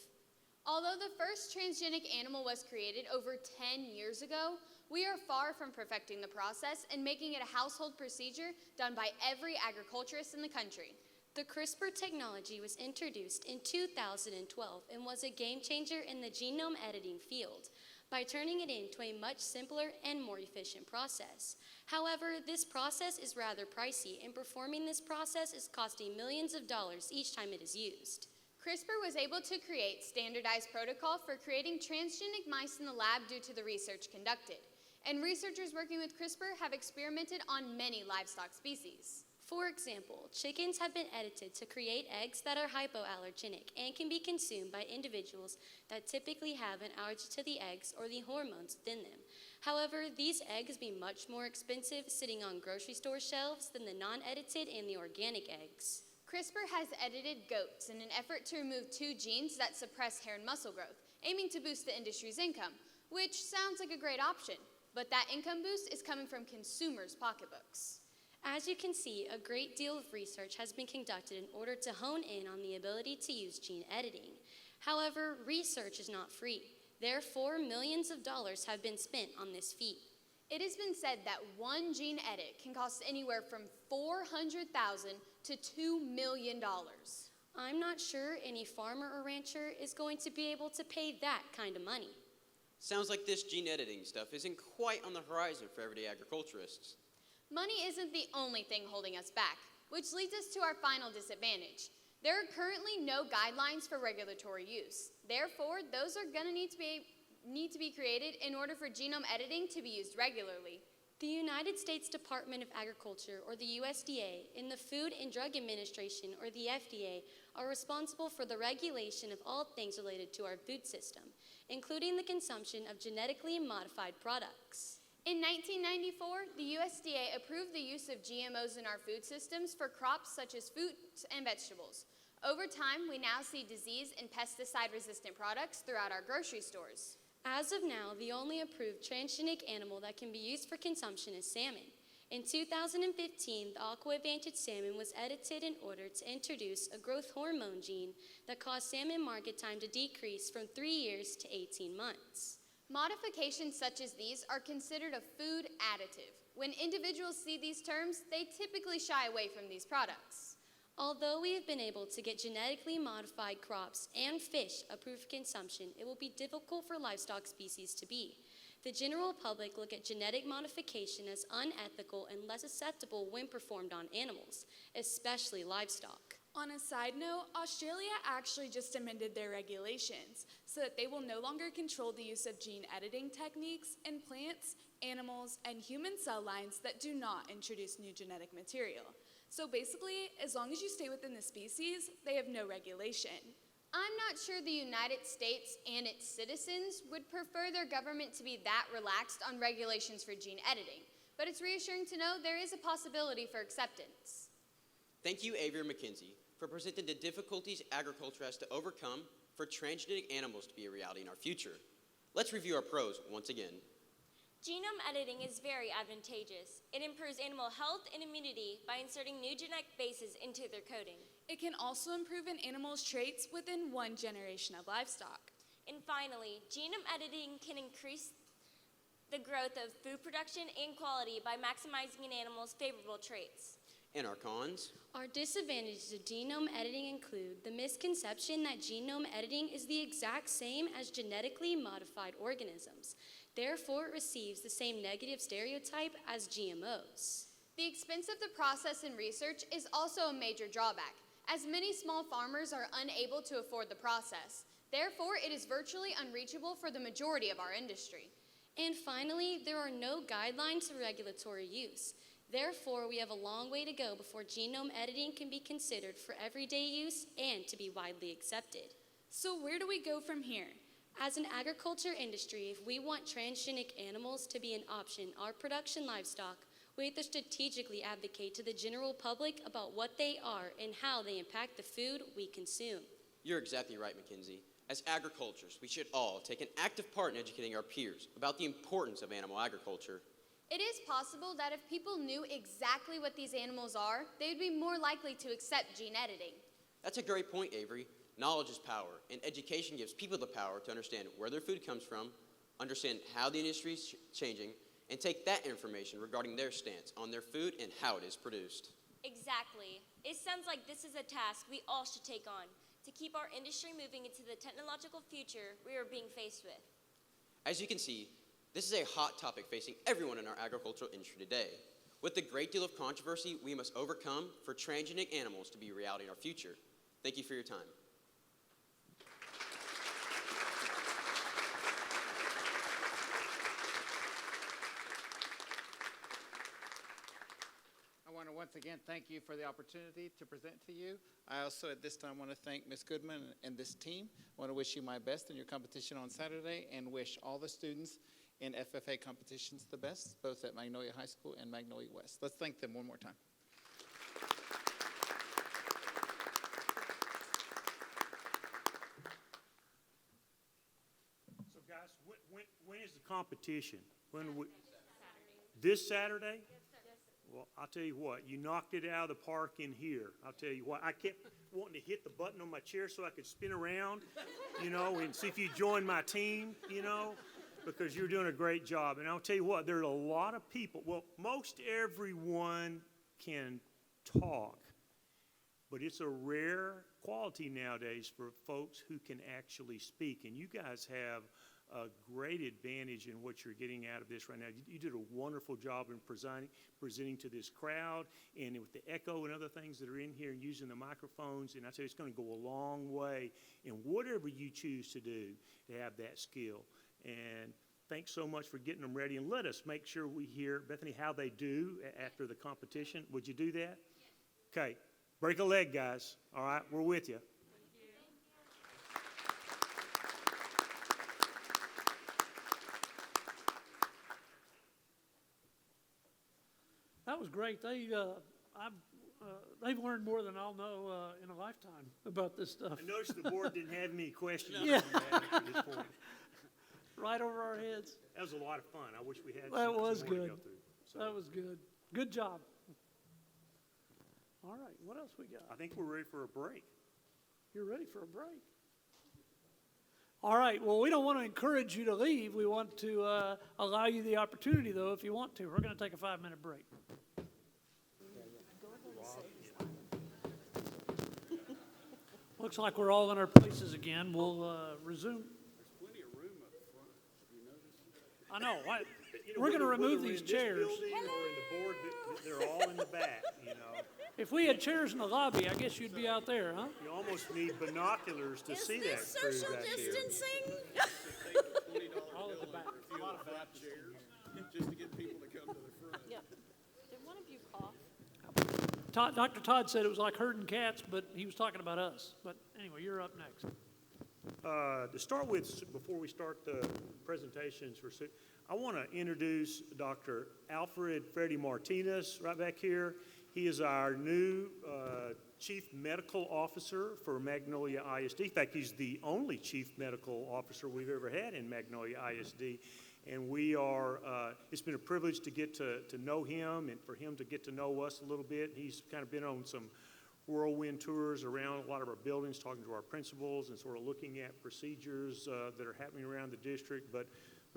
Although the first transgenic animal was created over 10 years ago, we are far from perfecting the process and making it a household procedure done by every agriculturist in the country. The CRISPR technology was introduced in 2012 and was a game changer in the genome editing field by turning it into a much simpler and more efficient process. However, this process is rather pricey, and performing this process is costing millions of dollars each time it is used. CRISPR was able to create standardized protocol for creating transgenic mice in the lab due to the research conducted. And researchers working with CRISPR have experimented on many livestock species. For example, chickens have been edited to create eggs that are hypoallergenic and can be consumed by individuals that typically have an allergy to the eggs or the hormones within them. However, these eggs be much more expensive sitting on grocery store shelves than the non-edited and the organic eggs. CRISPR has edited goats in an effort to remove 2 genes that suppress hair and muscle growth, aiming to boost the industry's income, which sounds like a great option, but that income boost is coming from consumers' pocketbooks. As you can see, a great deal of research has been conducted in order to hone in on the ability to use gene editing. However, research is not free. Therefore, millions of dollars have been spent on this feat. It has been said that one gene edit can cost anywhere from $400,000 to $2 million. I'm not sure any farmer or rancher is going to be able to pay that kind of money. Sounds like this gene editing stuff isn't quite on the horizon for everyday agriculturists. Money isn't the only thing holding us back, which leads us to our final disadvantage. There are currently no guidelines for regulatory use. Therefore, those are going to need to be created in order for genome editing to be used regularly. The United States Department of Agriculture, or the USDA, and the Food and Drug Administration, or the FDA, are responsible for the regulation of all things related to our food system, including the consumption of genetically modified products. In 1994, the USDA approved the use of GMOs in our food systems for crops such as fruits and vegetables. Over time, we now see disease and pesticide-resistant products throughout our grocery stores. As of now, the only approved transgenic animal that can be used for consumption is salmon. In 2015, the Aqua Advantage salmon was edited in order to introduce a growth hormone gene that caused salmon market time to decrease from 3 years to 18 months. Modifications such as these are considered a food additive. When individuals see these terms, they typically shy away from these products. Although we have been able to get genetically modified crops and fish approved for consumption, it will be difficult for livestock species to be. The general public look at genetic modification as unethical and less acceptable when performed on animals, especially livestock. On a side note, Australia actually just amended their regulations so that they will no longer control the use of gene editing techniques in plants, animals, and human cell lines that do not introduce new genetic material. So basically, as long as you stay within the species, they have no regulation. I'm not sure the United States and its citizens would prefer their government to be that relaxed on regulations for gene editing, but it's reassuring to know there is a possibility for acceptance. Thank you, Avery and McKenzie, for presenting the difficulties agriculture has to overcome for transgenic animals to be a reality in our future. Let's review our pros once again. Genome editing is very advantageous. It improves animal health and immunity by inserting new genetic bases into their coding. It can also improve an animal's traits within one generation of livestock. And finally, genome editing can increase the growth of food production and quality by maximizing an animal's favorable traits. And our cons? Our disadvantages of genome editing include the misconception that genome editing is the exact same as genetically modified organisms. Therefore, it receives the same negative stereotype as GMOs. The expense of the process and research is also a major drawback, as many small farmers are unable to afford the process. Therefore, it is virtually unreachable for the majority of our industry. And finally, there are no guidelines for regulatory use. Therefore, we have a long way to go before genome editing can be considered for everyday use and to be widely accepted. So where do we go from here? As an agriculture industry, if we want transgenic animals to be an option, our production livestock, we have to strategically advocate to the general public about what they are and how they impact the food we consume. You're exactly right, Mackenzie. As agriculturists, we should all take an active part in educating our peers about the importance of animal agriculture. It is possible that if people knew exactly what these animals are, they would be more likely to accept gene editing. That's a great point, Avery. Knowledge is power, and education gives people the power to understand where their food comes from, understand how the industry is changing, and take that information regarding their stance on their food and how it is produced. Exactly. It sounds like this is a task we all should take on to keep our industry moving into the technological future we are being faced with. As you can see, this is a hot topic facing everyone in our agricultural industry today. With the great deal of controversy we must overcome for transgenic animals to be a reality in our future. Thank you for your time. I want to once again thank you for the opportunity to present to you. I also at this time want to thank Ms. Goodman and this team. I want to wish you my best in your competition on Saturday and wish all the students in FFA competitions the best, both at Magnolia High School and Magnolia West. Let's thank them one more time. So guys, when is the competition? This Saturday? Well, I'll tell you what, you knocked it out of the park in here. I'll tell you what, I kept wanting to hit the button on my chair so I could spin around, and see if you join my team, because you're doing a great job. And I'll tell you what, there are a lot of people, well, most everyone can talk, but it's a rare quality nowadays for folks who can actually speak. And you guys have a great advantage in what you're getting out of this right now. You did a wonderful job in presenting to this crowd, and with the echo and other things that are in here, and using the microphones, and I tell you, it's going to go a long way in whatever you choose to do to have that skill. And thanks so much for getting them ready, and let us make sure we hear, Bethany, how they do after the competition. Would you do that? Okay. Break a leg, guys. All right, we're with you. That was great. They've learned more than I'll know in a lifetime about this stuff. I noticed the board didn't have any questions Yeah. on that at this point. Right over our heads. That was a lot of fun. I wish we had That some was more to good. go through. So, That was good. Good job. All right, what else we got? I think we're ready for a break. You're ready for a break. All right, well, we don't want to encourage you to leave. We want to allow you the opportunity, though, if you want to. We're going to take a 5-minute break. Looks like we're all in our places again. We'll resume. There's plenty of room up front. Have you noticed? I know. You know, We're going to whether remove we're these in this chairs. building or in the board, they're all in the back, you know. If we had chairs in the lobby, I guess you'd be out there, huh? You almost need binoculars to see that crew Social back there. distancing? All at the back. A lot of back chairs, just to get people to come to the front. Yep. Did one of you cough? Dr. Todd said it was like herding cats, but he was talking about us. But anyway, you're up next. To start with, before we start the presentations, I want to introduce Dr. Alfred Freddy Martinez right back here. He is our new Chief Medical Officer for Magnolia ISD. In fact, he's the only Chief Medical Officer we've ever had in Magnolia ISD. And we are, it's been a privilege to get to know him and for him to get to know us a little bit. He's kind of been on some whirlwind tours around a lot of our buildings, talking to our principals and sort of looking at procedures that are happening around the district. But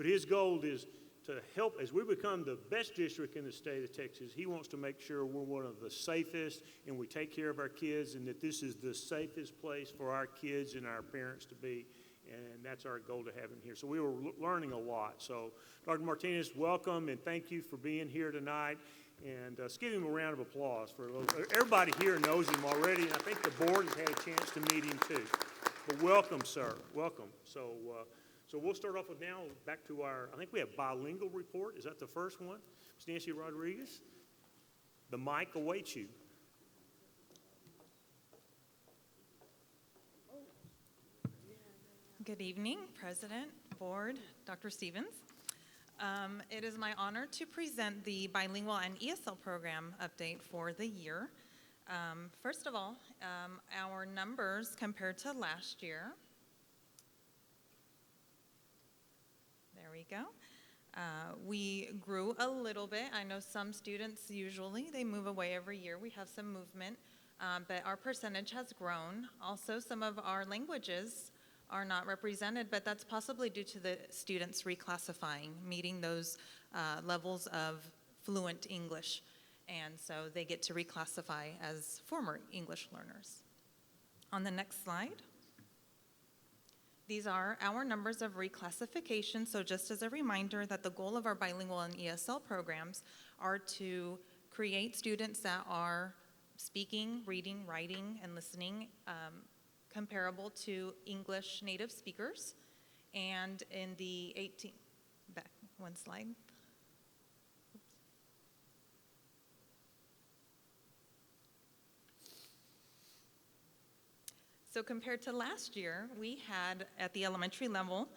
his goal is to help, as we become the best district in the state of Texas, he wants to make sure we're one of the safest and we take care of our kids and that this is the safest place for our kids and our parents to be. And that's our goal to have him here. So we were learning a lot. So Dr. Martinez, welcome and thank you for being here tonight. And let's give him a round of applause. Everybody here knows him already, and I think the board has had a chance to meet him too. But welcome, sir. Welcome. So we'll start off with now back to our, I think we have bilingual report. Is that the first one? Ms. Nancy Rodriguez? The mic awaits you. Good evening, President, Board, Dr. Stevens. It is my honor to present the bilingual and ESL program update for the year. First of all, our numbers compared to last year. There we go. We grew a little bit. I know some students usually, they move away every year. We have some movement, but our percentage has grown. Also, some of our languages are not represented, but that's possibly due to the students reclassifying, meeting those levels of fluent English. And so they get to reclassify as former English learners. On the next slide, these are our numbers of reclassification. So just as a reminder that the goal of our bilingual and ESL programs are to create students that are speaking, reading, writing, and listening comparable to English native speakers. And in the back one slide. So compared to last year, we had at the elementary level,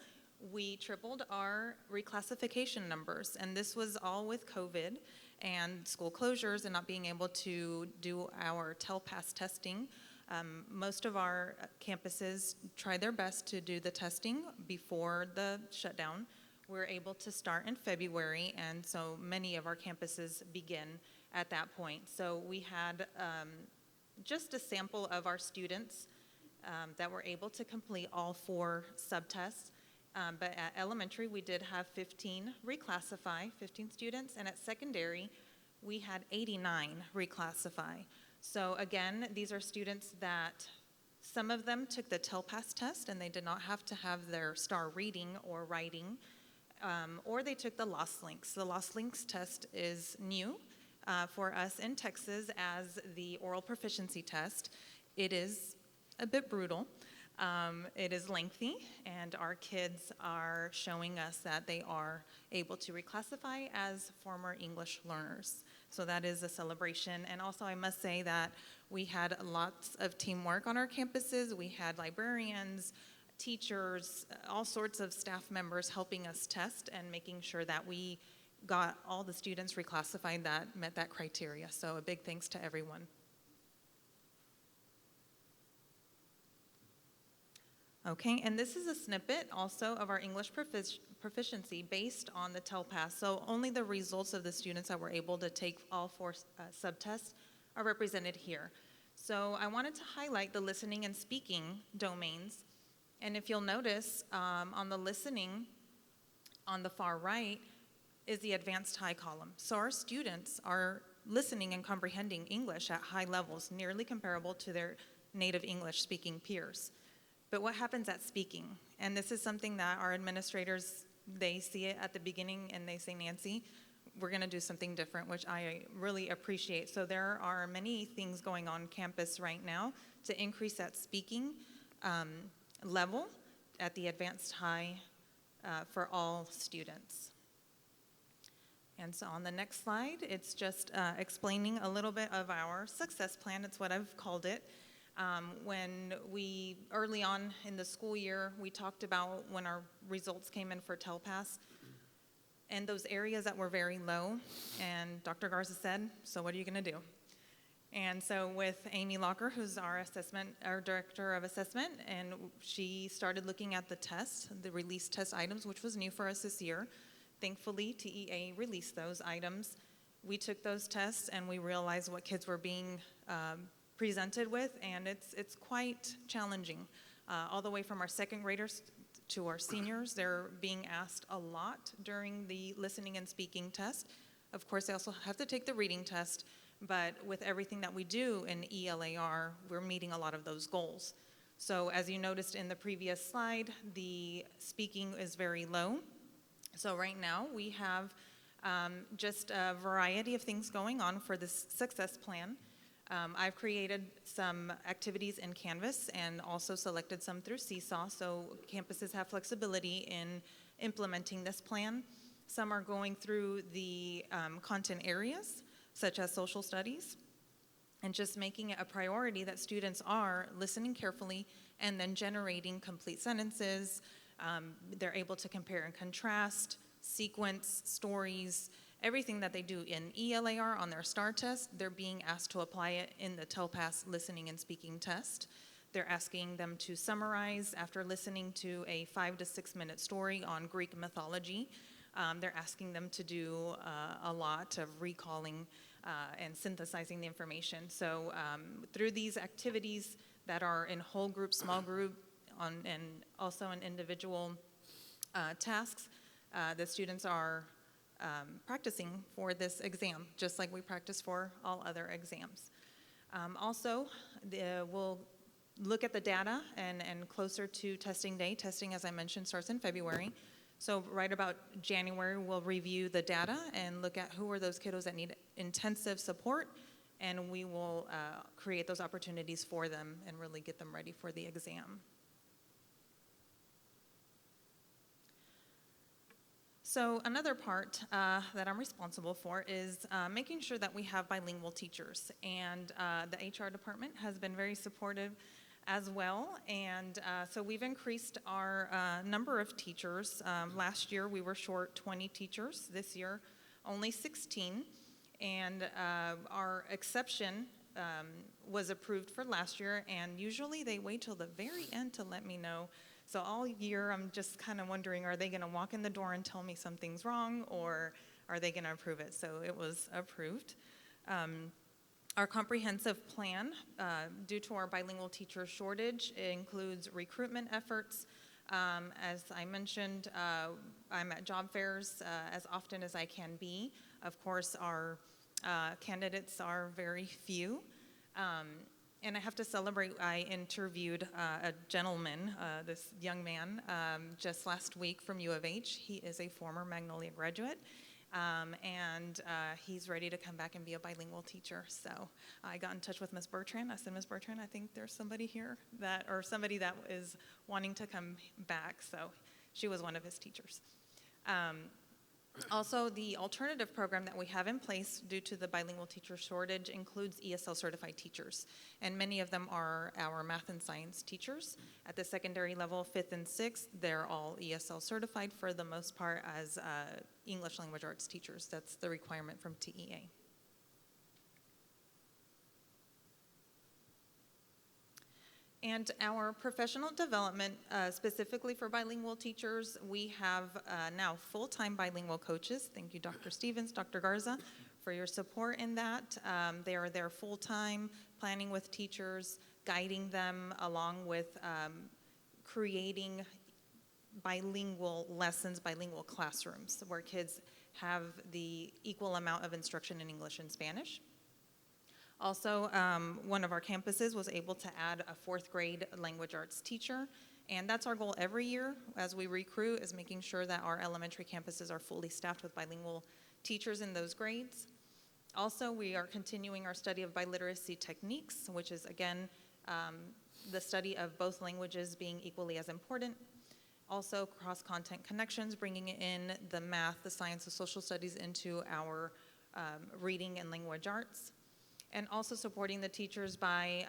we tripled our reclassification numbers, and this was all with COVID and school closures and not being able to do our TELPAS testing. Most of our campuses tried their best to do the testing before the shutdown. We're able to start in February, and so many of our campuses begin at that point. So we had just a sample of our students that were able to complete all 4 subtests. But at elementary, we did have 15 reclassify, 15 students, and at secondary, we had 89 reclassify. So again, these are students that Some of them took the TELPAS test and they did not have to have their STAR reading or writing, or they took the Lost Links. The Lost Links test is new for us in Texas as the oral proficiency test. It is a bit brutal. It is lengthy, and our kids are showing us that they are able to reclassify as former English learners. So that is a celebration. And also I must say that we had lots of teamwork on our campuses. We had librarians, teachers, all sorts of staff members helping us test and making sure that we got all the students reclassified that met that criteria. So a big thanks to everyone. Okay, and this is a snippet also of our English proficiency based on the TELPAS. So only the results of the students that were able to take all 4 subtests are represented here. So I wanted to highlight the listening and speaking domains. And if you'll notice, on the listening, on the far right, is the advanced high column. So our students are listening and comprehending English at high levels, nearly comparable to their native English speaking peers. But what happens at speaking? And this is something that our administrators, they see it at the beginning and they say, Nancy, we're going to do something different, which I really appreciate. So there are many things going on campus right now to increase that speaking level at the advanced high for all students. And so on the next slide, it's just explaining a little bit of our success plan. It's what I've called it. When we, early on in the school year, we talked about when our results came in for TELPAS and those areas that were very low, and Dr. Garza said, so what are you going to do? And so with Amy Locker, who's our director of assessment, and she started looking at the tests, the released test items, which was new for us this year. Thankfully, TEA released those items. We took those tests and we realized what kids were being presented with, and it's quite challenging. All the way from our second graders to our seniors, they're being asked a lot during the listening and speaking test. Of course, they also have to take the reading test, but with everything that we do in ELAR, we're meeting a lot of those goals. So as you noticed in the previous slide, the speaking is very low. So right now we have just a variety of things going on for this success plan. I've created some activities in Canvas and also selected some through Seesaw, so campuses have flexibility in implementing this plan. Some are going through the content areas, such as social studies, and just making it a priority that students are listening carefully and then generating complete sentences. They're able to compare and contrast, sequence, stories, everything that they do in ELAR on their STAR test, they're being asked to apply it in the TELPAS listening and speaking test. They're asking them to summarize after listening to a 5 to 6 minute story on Greek mythology. They're asking them to do a lot of recalling and synthesizing the information. So through these activities that are in whole group, small group, and also in individual tasks, the students are practicing for this exam, just like we practice for all other exams. Also, we'll look at the data and closer to testing day. Testing, as I mentioned, starts in February. So right about January, we'll review the data and look at who are those kiddos that need intensive support, and we will create those opportunities for them and really get them ready for the exam. So another part that I'm responsible for is making sure that we have bilingual teachers, and the HR department has been very supportive as well, and so we've increased our number of teachers. Last year we were short 20 teachers, this year only 16, and our exception was approved for last year, and usually they wait till the very end to let me know. So all year, I'm just kind of wondering, are they going to walk in the door and tell me something's wrong, or are they going to approve it? So it was approved. Our comprehensive plan, due to our bilingual teacher shortage, includes recruitment efforts. As I mentioned, I'm at job fairs as often as I can be. Of course, our candidates are very few. And I have to celebrate, I interviewed a gentleman, this young man, just last week from U of H. He is a former Magnolia graduate, and he's ready to come back and be a bilingual teacher. So I got in touch with Ms. Bertrand. I said, Ms. Bertrand, I think there's somebody here or somebody that is wanting to come back. So she was one of his teachers. Also, the alternative program that we have in place due to the bilingual teacher shortage includes ESL certified teachers, and many of them are our math and science teachers. At the secondary level, 5th and 6th, they're all ESL certified for the most part as English language arts teachers. That's the requirement from TEA. And our professional development, specifically for bilingual teachers, we have now full-time bilingual coaches. Thank you, Dr. Stevens, Dr. Garza, for your support in that. They are there full-time, planning with teachers, guiding them along with creating bilingual lessons, bilingual classrooms, where kids have the equal amount of instruction in English and Spanish. Also, one of our campuses was able to add a 4th grade language arts teacher, and that's our goal every year as we recruit, is making sure that our elementary campuses are fully staffed with bilingual teachers in those grades. Also, we are continuing our study of biliteracy techniques, which is, again, the study of both languages being equally as important. Also, cross-content connections, bringing in the math, the science, the social studies into our reading and language arts. And also supporting the teachers by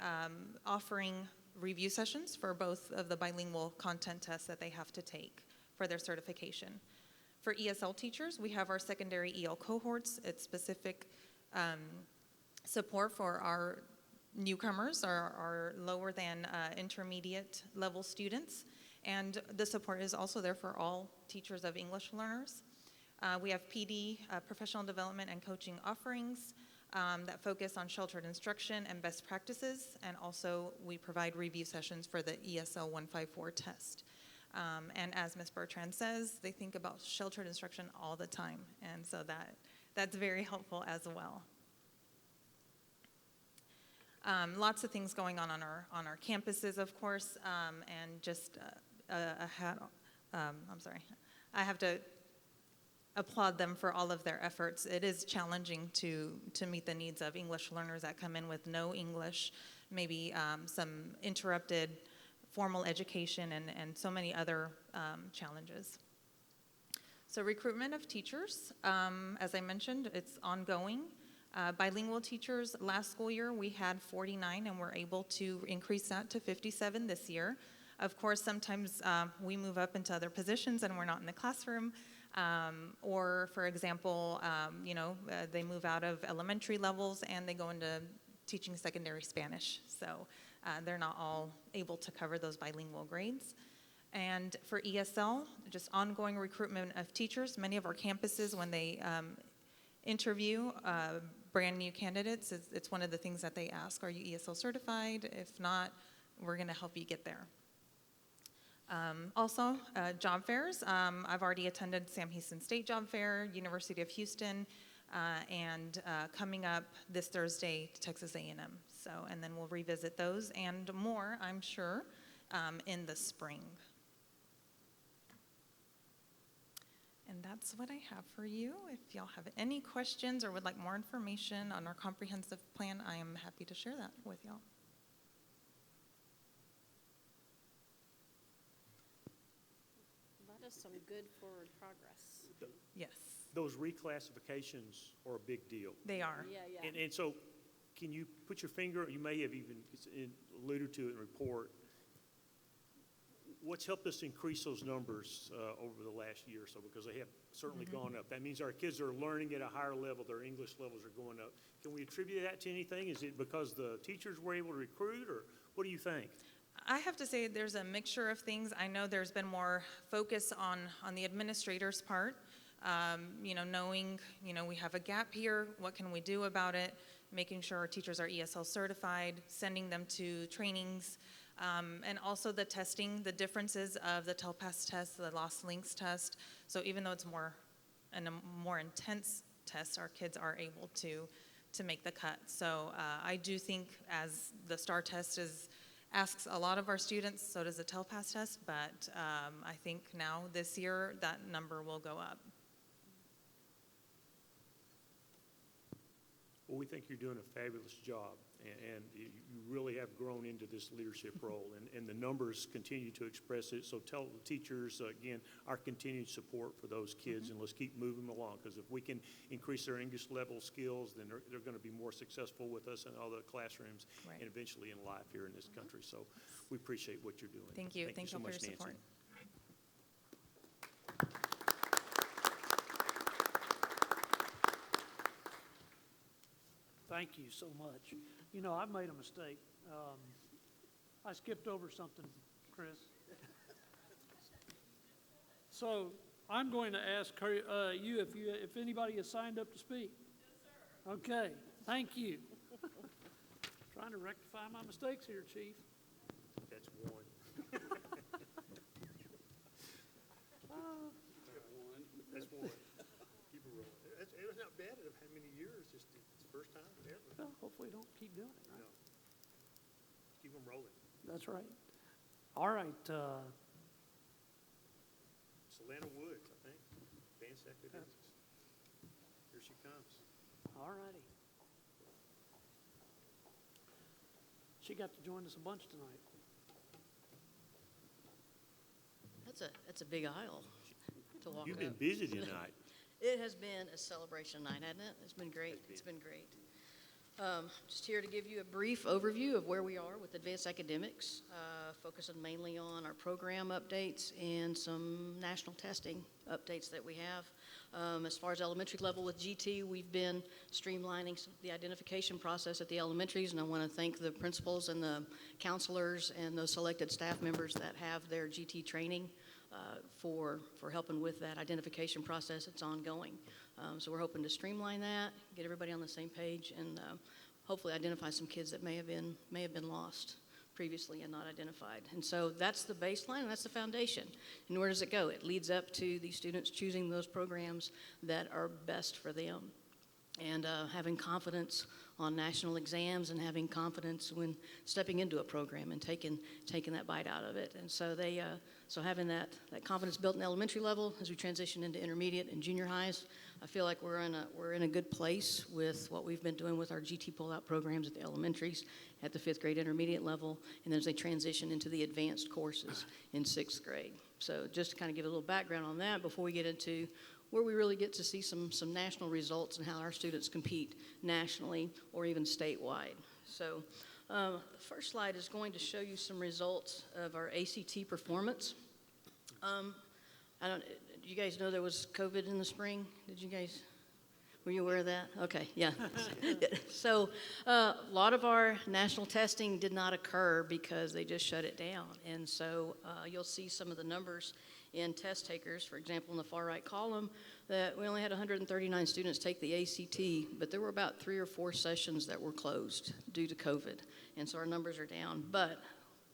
offering review sessions for both of the bilingual content tests that they have to take for their certification. For ESL teachers, we have our secondary EL cohorts. It's specific support for our newcomers, our lower than intermediate level students. And the support is also there for all teachers of English learners. We have PD, professional development and coaching offerings, that focus on sheltered instruction and best practices, and also we provide review sessions for the ESL 154 test. And as Ms. Bertrand says, they think about sheltered instruction all the time, and so that's very helpful as well. Lots of things going on our campuses, of course, and just I'm sorry, I have to applaud them for all of their efforts. It is challenging to meet the needs of English learners that come in with no English, maybe some interrupted formal education, and so many other challenges. So recruitment of teachers, as I mentioned, it's ongoing. Bilingual teachers, last school year we had 49, and we're able to increase that to 57 this year. Of course, sometimes we move up into other positions and we're not in the classroom. Or, for example, they move out of elementary levels and they go into teaching secondary Spanish. So they're not all able to cover those bilingual grades. And for ESL, just ongoing recruitment of teachers. Many of our campuses, when they interview brand new candidates, it's one of the things that they ask, are you ESL certified? If not, we're going to help you get there. Also, job fairs. I've already attended Sam Houston State Job Fair, University of Houston, and coming up this Thursday to Texas A&M. So, and then we'll revisit those and more, I'm sure, in the spring. And that's what I have for you. If y'all have any questions or would like more information on our comprehensive plan, I am happy to share that with y'all. That is some good forward progress. Yes. Those reclassifications are a big deal. They are. Yeah. And so can you put your finger, you may have even alluded to it in the report, what's helped us increase those numbers over the last year or so? Because they have certainly gone up. That means our kids are learning at a higher level. Their English levels are going up. Can we attribute that to anything? Is it because the teachers were able to recruit, or what do you think? I have to say there's a mixture of things. I know there's been more focus on the administrator's part, knowing, we have a gap here, what can we do about it, making sure our teachers are ESL certified, sending them to trainings, and also the testing, the differences of the TELPAS test, the Lost Links test. So even though it's a more intense test, our kids are able to to make the cut. So I do think as the STAR test asks a lot of our students, so does the TELPAS test, but I think now this year that number will go up. Well, we think you're doing a fabulous job, and you really have grown into this leadership role, and the numbers continue to express it. So tell the teachers, again, our continued support for those kids, and let's keep moving them along, because if we can increase their English level skills, then they're going to be more successful with us in all the classrooms and eventually in life here in this country. So we appreciate what you're doing. Thank you. Thank you so for much, your Nancy. support. Thank you so much. You know, I made a mistake. I skipped over something, Chris. So I'm going to ask her, if anybody has signed up to speak. Yes, sir. Okay, thank you. Trying to rectify my mistakes here, Chief. That's one. That's one. Keep it rolling. It's not bad at how many years. It's the first time ever. Well, hopefully don't keep doing it, right? No. Keep them rolling. That's right. All right. Selena Woods, I think. Advanced academics. Here she comes. All righty. She got to join us a bunch tonight. That's a big aisle to walk You've up. been busy tonight. It has been a celebration night, hasn't it? It's been great. It's been great. Just here to give you a brief overview of where we are with advanced academics, focusing mainly on our program updates and some national testing updates that we have. As far as elementary level with GT, we've been streamlining the identification process at the elementaries, and I want to thank the principals and the counselors and those selected staff members that have their GT training for helping with that identification process. It's ongoing. So we're hoping to streamline that, get everybody on the same page, and hopefully identify some kids that may have been lost previously and not identified. And so that's the baseline, and that's the foundation. And where does it go? It leads up to these students choosing those programs that are best for them, and having confidence on national exams, and having confidence when stepping into a program and taking that bite out of it. And so so having that confidence built in elementary level as we transition into intermediate and junior highs, I feel like we're in a good place with what we've been doing with our GT pull-out programs at the elementaries, at the 5th grade intermediate level, and then as they transition into the advanced courses in 6th grade. So just to kind of give a little background on that before we get into where we really get to see some national results and how our students compete nationally or even statewide. So the first slide is going to show you some results of our ACT performance. Do you guys know there was COVID in the spring? Were you aware of that? Okay, yeah. So a lot of our national testing did not occur because they just shut it down. And so you'll see some of the numbers in test takers, for example, in the far right column, that we only had 139 students take the ACT, but there were about 3 or 4 sessions that were closed due to COVID. And so our numbers are down. But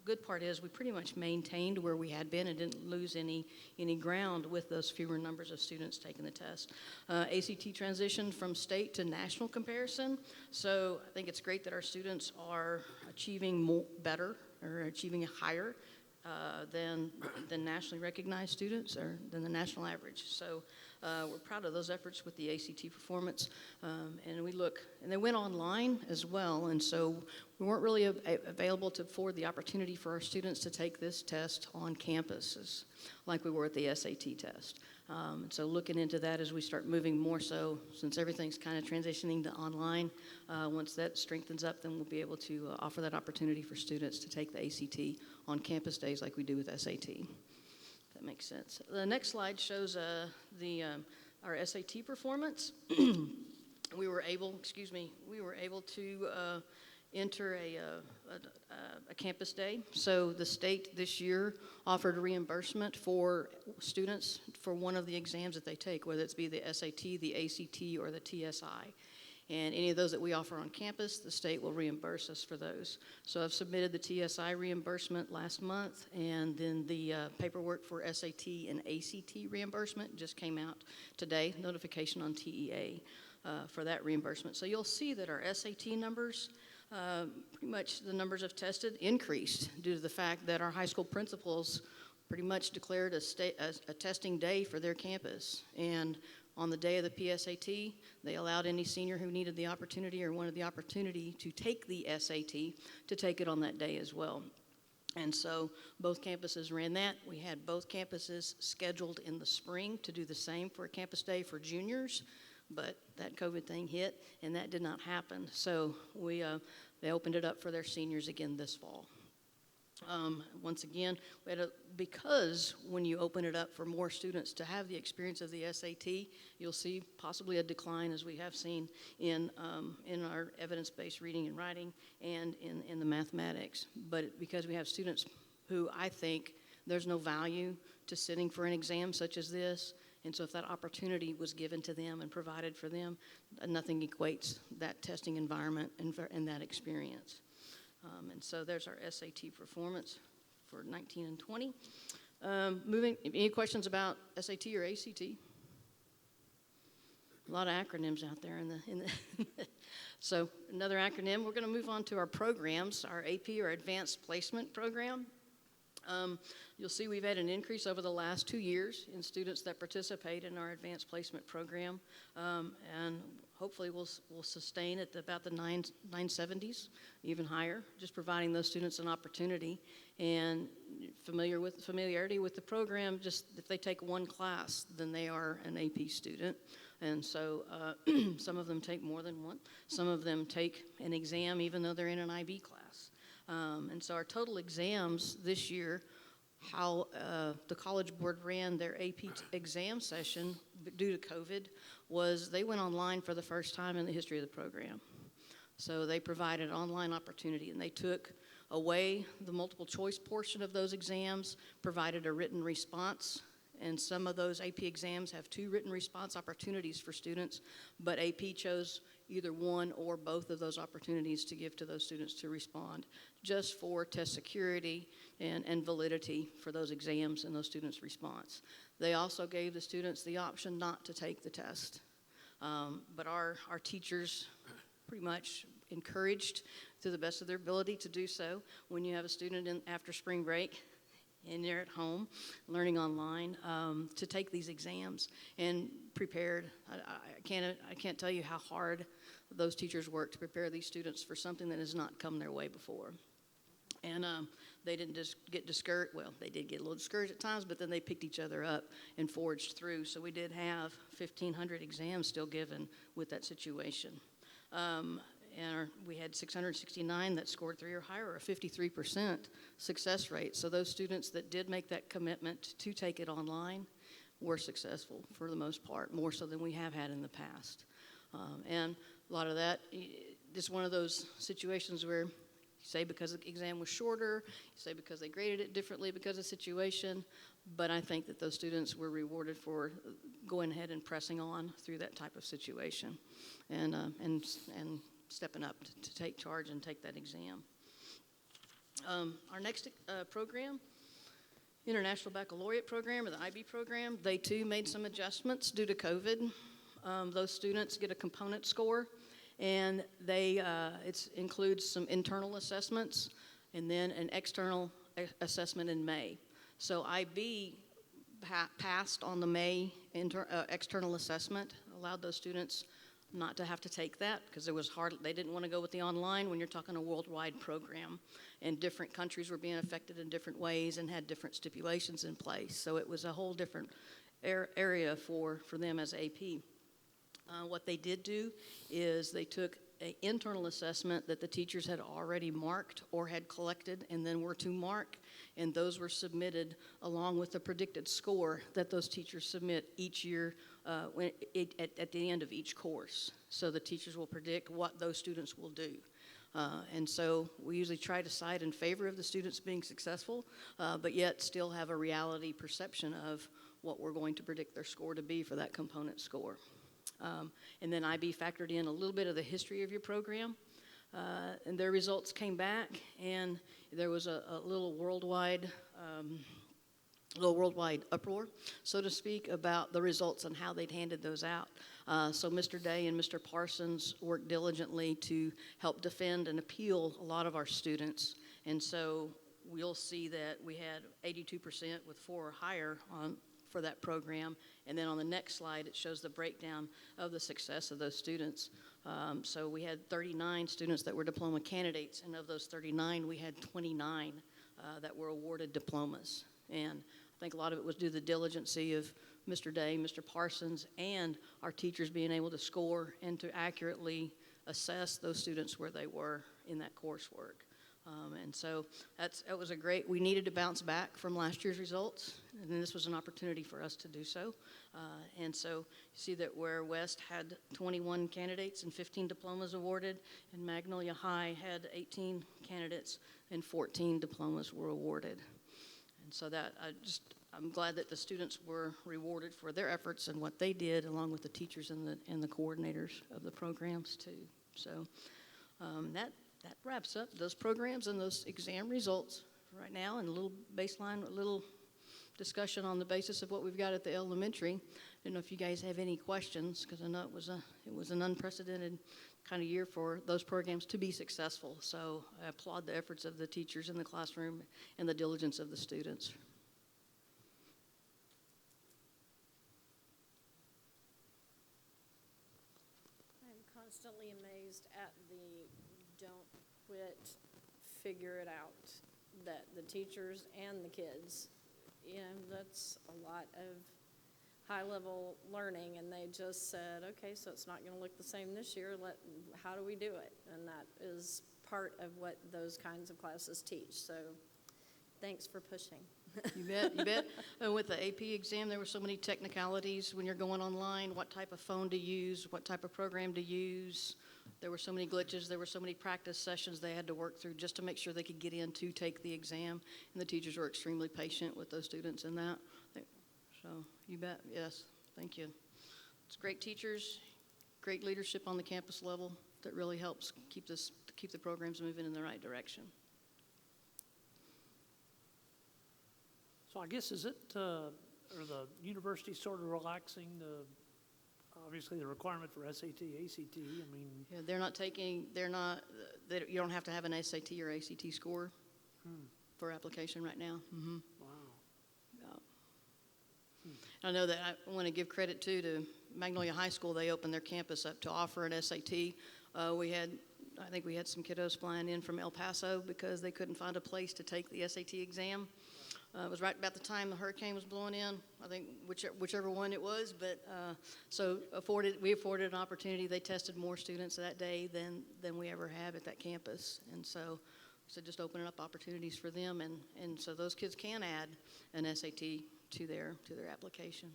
good part is we pretty much maintained where we had been and didn't lose any ground with those fewer numbers of students taking the test. ACT transitioned from state to national comparison, so I think it's great that our students are achieving better or achieving higher than nationally recognized students or than the national average. So we're proud of those efforts with the ACT performance. And they went online as well, and so we weren't really available to afford the opportunity for our students to take this test on campuses like we were at the SAT test. So looking into that as we start moving more so, since everything's kind of transitioning to online, once that strengthens up, then we'll be able to offer that opportunity for students to take the ACT on campus days like we do with SAT. If that makes sense. The next slide shows our SAT performance. We were able to enter a campus day. So the state this year offered a reimbursement for students for one of the exams that they take, whether it's be the SAT, the ACT, or the TSI. And any of those that we offer on campus, the state will reimburse us for those. So I've submitted the TSI reimbursement last month, and then the paperwork for SAT and ACT reimbursement just came out today, notification on TEA. for that reimbursement. So you'll see that our SAT numbers, pretty much the numbers of tested increased due to the fact that our high school principals pretty much declared a testing day for their campus. And on the day of the PSAT, they allowed any senior who needed the opportunity or wanted the opportunity to take the SAT to take it on that day as well. And so both campuses ran that. We had both campuses scheduled in the spring to do the same for a campus day for juniors, but that COVID thing hit and that did not happen. So they opened it up for their seniors again this fall. Once again, because when you open it up for more students to have the experience of the SAT, you'll see possibly a decline, as we have seen in our evidence-based reading and writing and in the mathematics. But because we have students who I think there's no value to sitting for an exam such as this, and so if that opportunity was given to them and provided for them, nothing equates that testing environment and that experience. And so there's our SAT performance for 19 and 20. Any questions about SAT or ACT? A lot of acronyms out there in the So another acronym, we're going to move on to our programs, our AP or Advanced Placement Program. You'll see we've had an increase over the last 2 years in students that participate in our Advanced Placement Program, and hopefully we'll sustain at about the 970s, even higher, just providing those students an opportunity and familiarity with the program. Just if they take one class, then they are an AP student. And so some of them take more than one. Some of them take an exam even though they're in an IB class. And so our total exams this year, how the College Board ran their AP exam session due to COVID was they went online for the first time in the history of the program. So they provided online opportunity, and they took away the multiple choice portion of those exams, provided a written response, and some of those AP exams have 2 written response opportunities for students, but AP chose either one or both of those opportunities to give to those students to respond, just for test security and validity for those exams and those students' response. They also gave the students the option not to take the test, but our teachers pretty much encouraged to the best of their ability to do so. When you have a student after spring break and they're at home learning online, to take these exams and prepared. I can't tell you how hard those teachers work to prepare these students for something that has not come their way before. And they didn't just get discouraged. Well, they did get a little discouraged at times, but then they picked each other up and forged through. So we did have 1,500 exams still given with that situation. And we had 669 that scored 3 or higher, or a 53% success rate. So those students that did make that commitment to take it online were successful for the most part, more so than we have had in the past. And a lot of that, just one of those situations where you say because the exam was shorter, you say because they graded it differently because of the situation, but I think that those students were rewarded for going ahead and pressing on through that type of situation and stepping up to take charge and take that exam. Our next program, International Baccalaureate program, or the IB program, they too made some adjustments due to COVID. Those students get a component score, and it includes some internal assessments and then an external assessment in May. So IB passed on the May external assessment, allowed those students not to have to take that because they didn't want to go with the online when you're talking a worldwide program, and different countries were being affected in different ways and had different stipulations in place. So it was a whole different area for them as AP. What they did do is they took an internal assessment that the teachers had already marked or had collected and then were to mark, and those were submitted along with the predicted score that those teachers submit each year at the end of each course. So the teachers will predict what those students will do. And so we usually try to side in favor of the students being successful, but yet still have a reality perception of what we're going to predict their score to be for that component score. And then IB factored in a little bit of the history of your program, and their results came back, and there was a little worldwide little worldwide uproar, so to speak, about the results and how they'd handed those out. So Mr. Day and Mr. Parsons worked diligently to help defend and appeal a lot of our students. And so we'll see that we had 82% with 4 or higher for that program. And then on the next slide, it shows the breakdown of the success of those students. So we had 39 students that were diploma candidates, and of those 39, we had 29 that were awarded diplomas. And I think a lot of it was due to the diligency of Mr. Day, Mr. Parsons, and our teachers being able to score and to accurately assess those students where they were in that coursework. And so that was we needed to bounce back from last year's results, and this was an opportunity for us to do so. And so you see that where West had 21 candidates and 15 diplomas awarded, and Magnolia High had 18 candidates and 14 diplomas were awarded. And so that I'm glad that the students were rewarded for their efforts and what they did, along with the teachers and the coordinators of the programs too. So that wraps up those programs and those exam results right now, and a little baseline, a little discussion on the basis of what we've got at the elementary. I don't know if you guys have any questions, because I know it was an unprecedented kind of year for those programs to be successful. So I applaud the efforts of the teachers in the classroom and the diligence of the students. I'm constantly amazed at the don't quit, figure it out, that the teachers and the kids, that's a lot of high-level learning, and they just said, okay, so it's not going to look the same this year, how do we do it? And that is part of what those kinds of classes teach, so thanks for pushing. You bet, you bet. And with the AP exam, there were so many technicalities when you're going online, what type of phone to use, what type of program to use. There were so many glitches, there were so many practice sessions they had to work through just to make sure they could get in to take the exam. And the teachers were extremely patient with those students in that. So you bet, yes, thank you. It's great teachers, great leadership on the campus level that really helps keep the programs moving in the right direction. So I guess are the universities sort of relaxing obviously the requirement for SAT, ACT? I mean, yeah, you don't have to have an SAT or ACT score for application right now. Mm-hmm. Wow. Yeah. I know that I want to give credit to Magnolia High School. They opened their campus up to offer an SAT. I think we had some kiddos flying in from El Paso because they couldn't find a place to take the SAT exam. It was right about the time the hurricane was blowing in, I think whichever one it was, but so we afforded an opportunity. They tested more students that day than we ever have at that campus, and so just opening up opportunities for them, and so those kids can add an SAT to their application.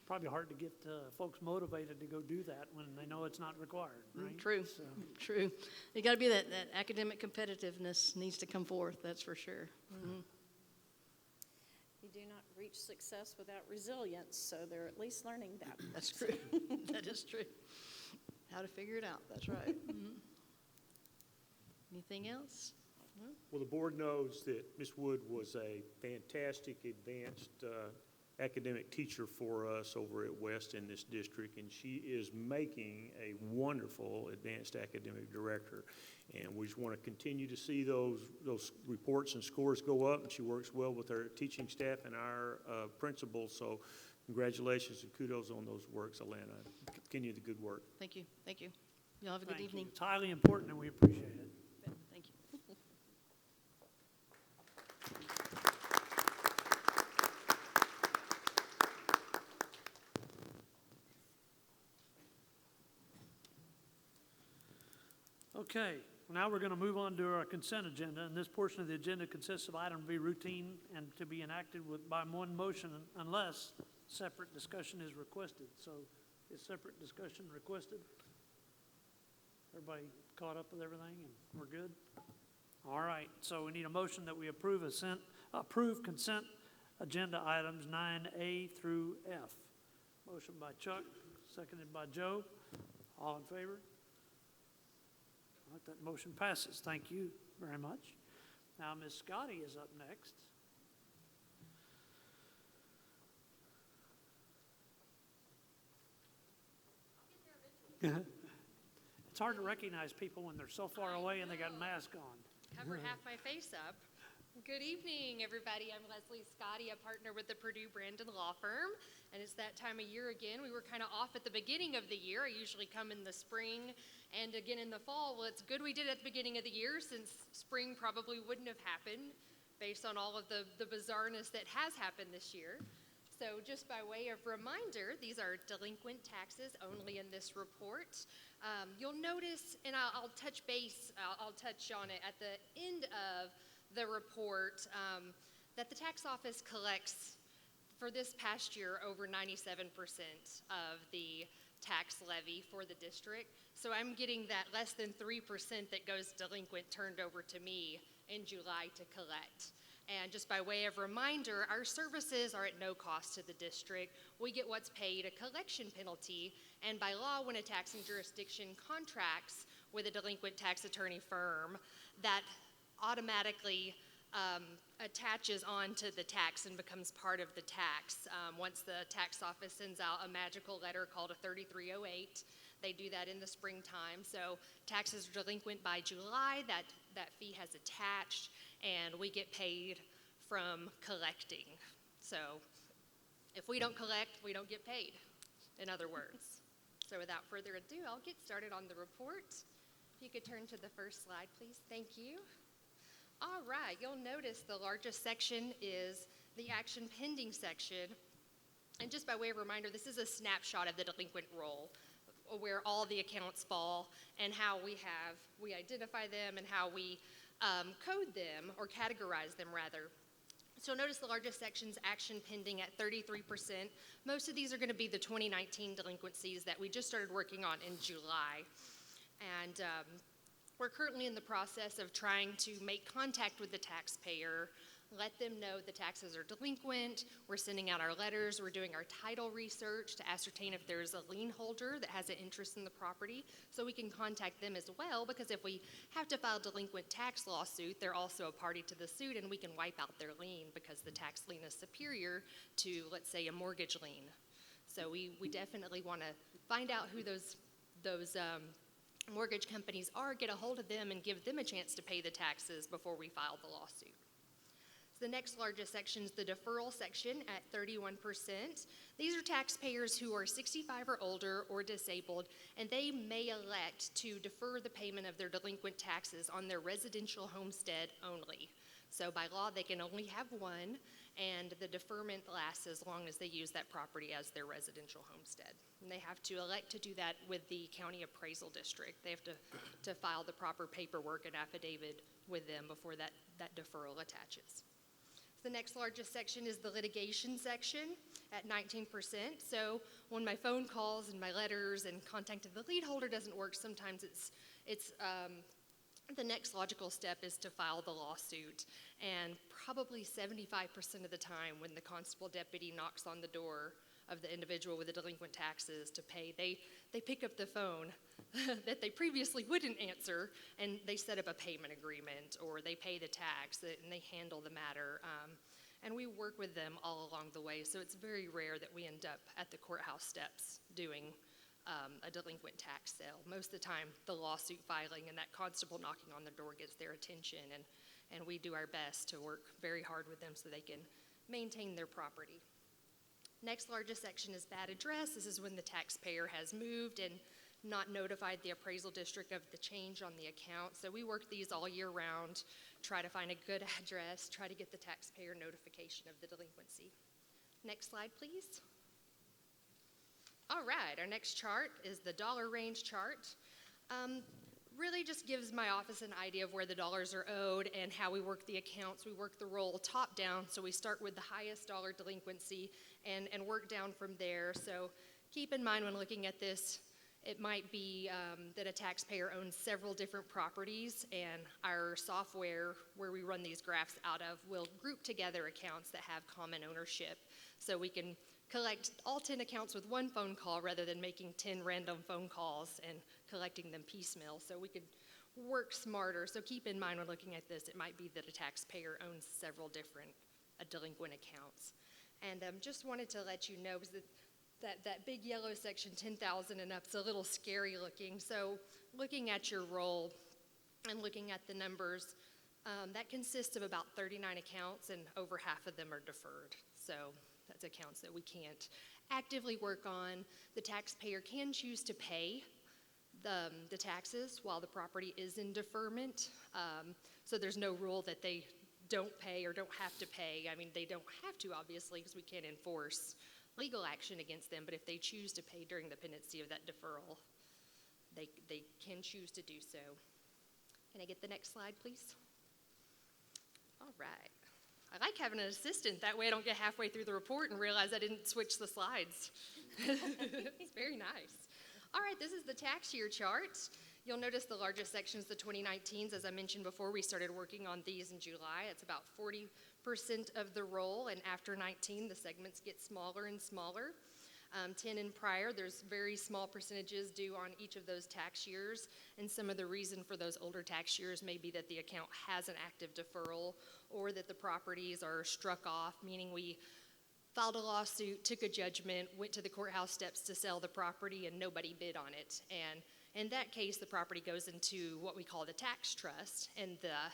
Probably hard to get folks motivated to go do that when they know it's not required, right? True, so. True. You got to be that academic competitiveness needs to come forth, that's for sure. Mm-hmm. You do not reach success without resilience, so they're at least learning that. That's true. That is true. How to figure it out, that's right. Mm-hmm. Anything else? No? Well, the board knows that Ms. Wood was a fantastic advanced academic teacher for us over at West in this district, and she is making a wonderful advanced academic director. And we just want to continue to see those reports and scores go up, and she works well with our teaching staff and our principals. So congratulations and kudos on those works, Alana. Continue the good work. Thank you. Thank you. Y'all have a good evening. It's highly important, and we appreciate it. Thank you. Okay, now we're going to move on to our consent agenda, and this portion of the agenda consists of items to be routine and to be enacted by one motion unless separate discussion is requested. So is separate discussion requested? Everybody caught up with everything and we're good? All right, so we need a motion that we approve consent agenda items 9A through F. Motion by Chuck, seconded by Joe. All in favor? All right, that motion passes. Thank you very much. Now, Ms. Scotty is up next. It's hard to recognize people when they're so far away and they got masks on. Cover half my face up. Good evening, everybody. I'm Leslie Scotty, a partner with the Purdue Brandon Law Firm, and it's that time of year again. We were kind of off at the beginning of the year. I usually come in the spring and again in the fall. Well, it's good we did it at the beginning of the year, since spring probably wouldn't have happened based on all of the bizarreness that has happened this year. So just by way of reminder, these are delinquent taxes only in this report. You'll notice, and I'll touch base, I'll touch on it at the end of the report, that the tax office collects for this past year over 97% of the tax levy for the district. So I'm getting that less than 3% that goes delinquent turned over to me in July to collect. And just by way of reminder, our services are at no cost to the district. We get what's paid, a collection penalty, and by law, when a taxing jurisdiction contracts with a delinquent tax attorney firm, that automatically attaches onto the tax and becomes part of the tax. Once the tax office sends out a magical letter called a 3308, they do that in the springtime. So taxes are delinquent by July, that fee has attached, and we get paid from collecting. So if we don't collect, we don't get paid, in other words. So without further ado, I'll get started on the report. If you could turn to the first slide, please. Thank you. All right, you'll notice the largest section is the action pending section. And just by way of reminder, this is a snapshot of the delinquent roll, where all the accounts fall and how we identify them and how we code them, or categorize them rather. So notice the largest section's action pending at 33%. Most of these are going to be the 2019 delinquencies that we just started working on in July. And we're currently in the process of trying to make contact with the taxpayer, let them know the taxes are delinquent. We're sending out our letters. We're doing our title research to ascertain if there's a lien holder that has an interest in the property, so we can contact them as well, because if we have to file a delinquent tax lawsuit, they're also a party to the suit, and we can wipe out their lien because the tax lien is superior to, let's say, a mortgage lien. So we definitely want to find out who those mortgage companies are, get a hold of them, and give them a chance to pay the taxes before we file the lawsuit. So the next largest section is the deferral section at 31%. These are taxpayers who are 65 or older or disabled, and they may elect to defer the payment of their delinquent taxes on their residential homestead only. So by law, they can only have one, and the deferment lasts as long as they use that property as their residential homestead. And they have to elect to do that with the county appraisal district. They have to file the proper paperwork and affidavit with them before that deferral attaches. The next largest section is the litigation section at 19%. So when my phone calls and my letters and contacting the lien holder doesn't work, sometimes it's the next logical step is to file the lawsuit. And probably 75% of the time when the constable deputy knocks on the door of the individual with the delinquent taxes to pay, they pick up the phone that they previously wouldn't answer, and they set up a payment agreement, or they pay the tax, and they handle the matter. And we work with them all along the way, so it's very rare that we end up at the courthouse steps doing a delinquent tax sale. Most of the time, the lawsuit filing and that constable knocking on the door gets their attention, and we do our best to work very hard with them so they can maintain their property. Next largest section is bad address. This is when the taxpayer has moved and not notified the appraisal district of the change on the account. So we work these all year round, try to find a good address, try to get the taxpayer notification of the delinquency. Next slide, please. All right, our next chart is the dollar range chart. Really just gives my office an idea of where the dollars are owed and how we work the accounts. We work the roll top down, so we start with the highest dollar delinquency and work down from there. So keep in mind when looking at this, it might be that a taxpayer owns several different properties, and our software where we run these graphs out of will group together accounts that have common ownership. So we can collect all 10 accounts with one phone call rather than making 10 random phone calls and collecting them piecemeal. So we could work smarter. So keep in mind when looking at this, it might be that a taxpayer owns several different delinquent accounts. And just wanted to let you know, because that big yellow section, 10,000 and up, is a little scary looking. So looking at your roll and looking at the numbers, that consists of about 39 accounts, and over half of them are deferred. So that's accounts that we can't actively work on. The taxpayer can choose to pay the taxes while the property is in deferment. So there's no rule that they don't pay or don't have to pay. I mean, they don't have to, obviously, because we can't enforce legal action against them, but if they choose to pay during the pendency of that deferral, they can choose to do so. Can I get the next slide, please? All right. I like having an assistant. That way I don't get halfway through the report and realize I didn't switch the slides. It's very nice. All right, this is the tax year chart. You'll notice the largest section is the 2019s. As I mentioned before, we started working on these in July. It's about 40% of the roll, and after 19, the segments get smaller and smaller. 10 and prior, there's very small percentages due on each of those tax years, and some of the reason for those older tax years may be that the account has an active deferral or that the properties are struck off, meaning we filed a lawsuit, took a judgment, went to the courthouse steps to sell the property, and nobody bid on it. And in that case, the property goes into what we call the tax trust, and the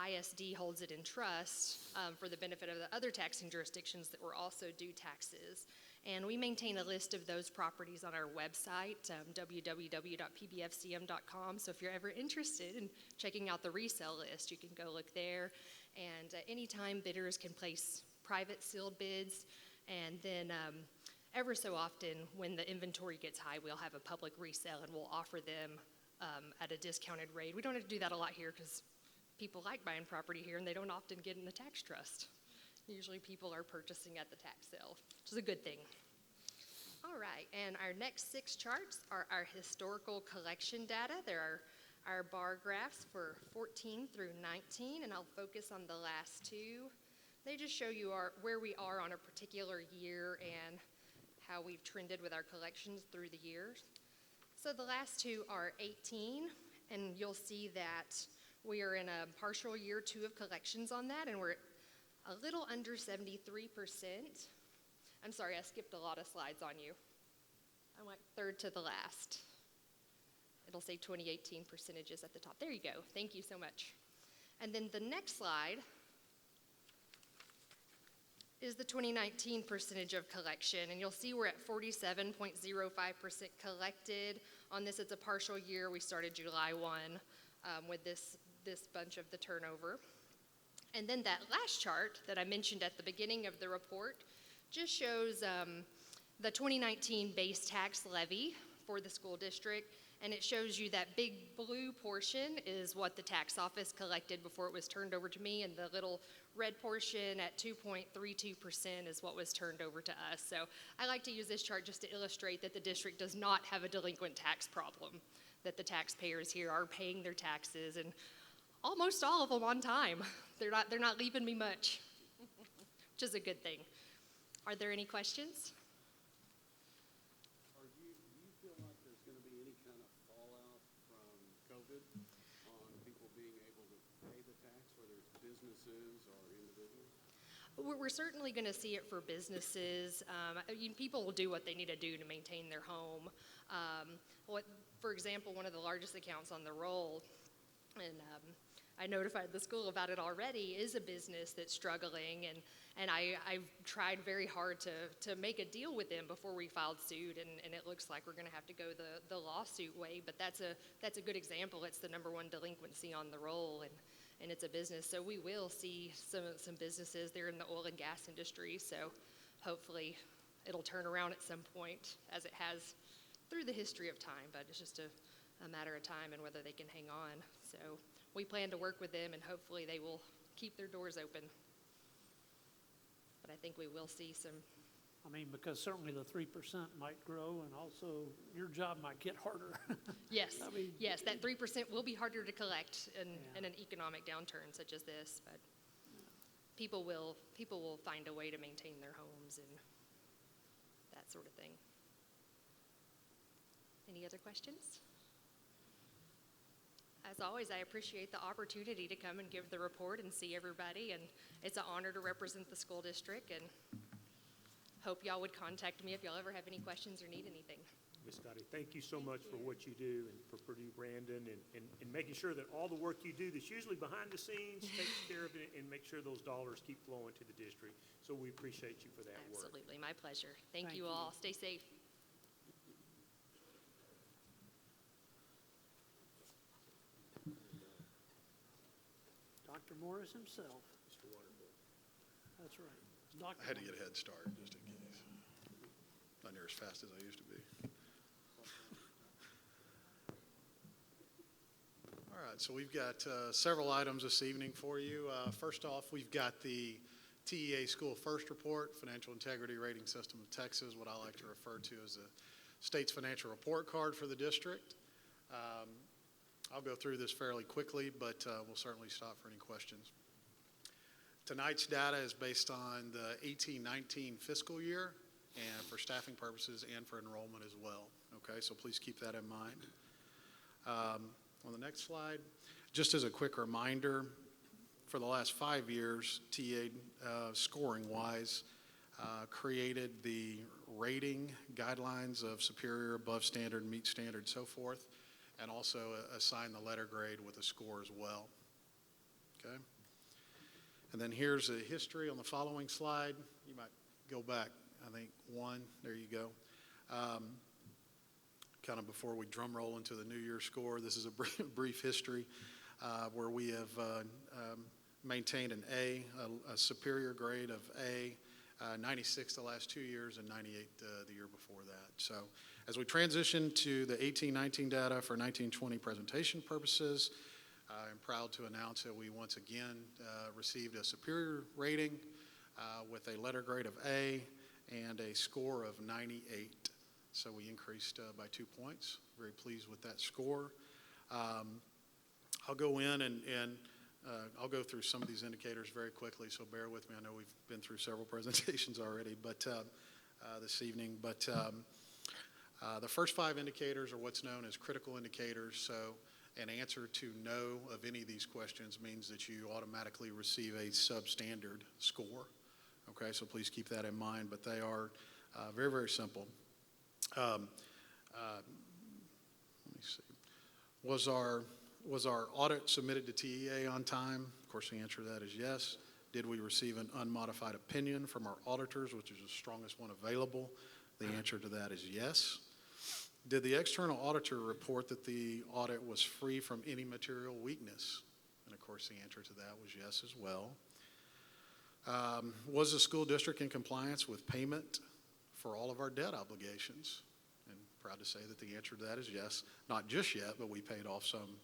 ISD holds it in trust for the benefit of the other taxing jurisdictions that were also due taxes. And we maintain a list of those properties on our website, www.pbfcm.com. So if you're ever interested in checking out the resale list, you can go look there. And anytime bidders can place private sealed bids. And then ever so often, when the inventory gets high, we'll have a public resale and we'll offer them at a discounted rate. We don't have to do that a lot here because people like buying property here and they don't often get in the tax trust. Usually people are purchasing at the tax sale, which is a good thing. All right, and our next 6 charts are our historical collection data. There are our bar graphs for 14 through 19, and I'll focus on the last 2. They just show you where we are on a particular year and how we've trended with our collections through the years. So the last 2 are 18, and you'll see that we are in a partial year 2 of collections on that, and we're a little under 73%. I'm sorry, I skipped a lot of slides on you. I went third to the last. It'll say 2018 percentages at the top. There you go. Thank you so much. And then the next slide is the 2019 percentage of collection. And you'll see we're at 47.05% collected. On this, it's a partial year. We started July 1 with this bunch of the turnover. And then that last chart that I mentioned at the beginning of the report just shows the 2019 base tax levy for the school district, and it shows you that big blue portion is what the tax office collected before it was turned over to me, and the little red portion at 2.32% is what was turned over to us. So I like to use this chart just to illustrate that the district does not have a delinquent tax problem, that the taxpayers here are paying their taxes, and almost all of them on time. They're not leaving me much, which is a good thing. Are there any questions? Do you feel like there's going to be any kind of fallout from COVID on people being able to pay the tax, whether it's businesses or individuals? We're certainly going to see it for businesses. People will do what they need to do to maintain their home. For example, one of the largest accounts on the roll, and I notified the school about it already, is a business that's struggling, and I've tried very hard to make a deal with them before we filed suit, and it looks like we're going to have to go the lawsuit way, but that's a good example. It's the #1 delinquency on the roll, and it's a business, so we will see some businesses. They're in the oil and gas industry, so hopefully it'll turn around at some point, as it has through the history of time, but it's just a matter of time and whether they can hang on. So we plan to work with them, and hopefully they will keep their doors open. But I think we will see some. I mean, because certainly the 3% might grow, and also your job might get harder. Yes, I mean, yes, that 3% will be harder to collect in an economic downturn such as this, but people will find a way to maintain their homes and that sort of thing. Any other questions? As always, I appreciate the opportunity to come and give the report and see everybody, and it's an honor to represent the school district, and hope y'all would contact me if y'all ever have any questions or need anything. Ms. Scotty, thank you so much for what you do and for Purdue Brandon and making sure that all the work you do that's usually behind the scenes takes care of it and make sure those dollars keep flowing to the district. So we appreciate you for that work. Absolutely, my pleasure. Thank you all. Stay safe. Dr. Morris himself. Mr. Waterboy. That's right. I had to get a head start just in case. Not near as fast as I used to be. All right, so we've got several items this evening for you. First off, we've got the TEA School First Report, Financial Integrity Rating System of Texas, what I like to refer to as the state's financial report card for the district. I'll go through this fairly quickly, but we'll certainly stop for any questions. Tonight's data is based on the 18-19 fiscal year and for staffing purposes and for enrollment as well. Okay, so please keep that in mind. On the next slide, just as a quick reminder, for the last 5 years, TA scoring-wise, created the rating guidelines of superior, above standard, meet standard, so forth, and also assigned the letter grade with a score as well. Okay? And then here's a history on the following slide. You might go back, I think, one. There you go. Kind of before we drum roll into the New Year score, this is a brief history where we have maintained an A, a superior grade of A, 96 the last 2 years and 98 the year before that. So as we transition to the 18-19 data for 19-20 presentation purposes, I'm proud to announce that we once again received a superior rating with a letter grade of A and a score of 98. So we increased by 2 points. Very pleased with that score. I'll go in and I'll go through some of these indicators very quickly, so bear with me. I know we've been through several presentations already but this evening. But the first 5 indicators are what's known as critical indicators. So an answer to no of any of these questions means that you automatically receive a substandard score. Okay, so please keep that in mind. But they are very, very simple. Let me see. Was our audit submitted to TEA on time? Of course, the answer to that is yes. Did we receive an unmodified opinion from our auditors, which is the strongest one available? The answer to that is yes. Did the external auditor report that the audit was free from any material weakness? And of course, the answer to that was yes as well. Was the school district in compliance with payment for all of our debt obligations? And proud to say that the answer to that is yes. Not just yet, but we paid off some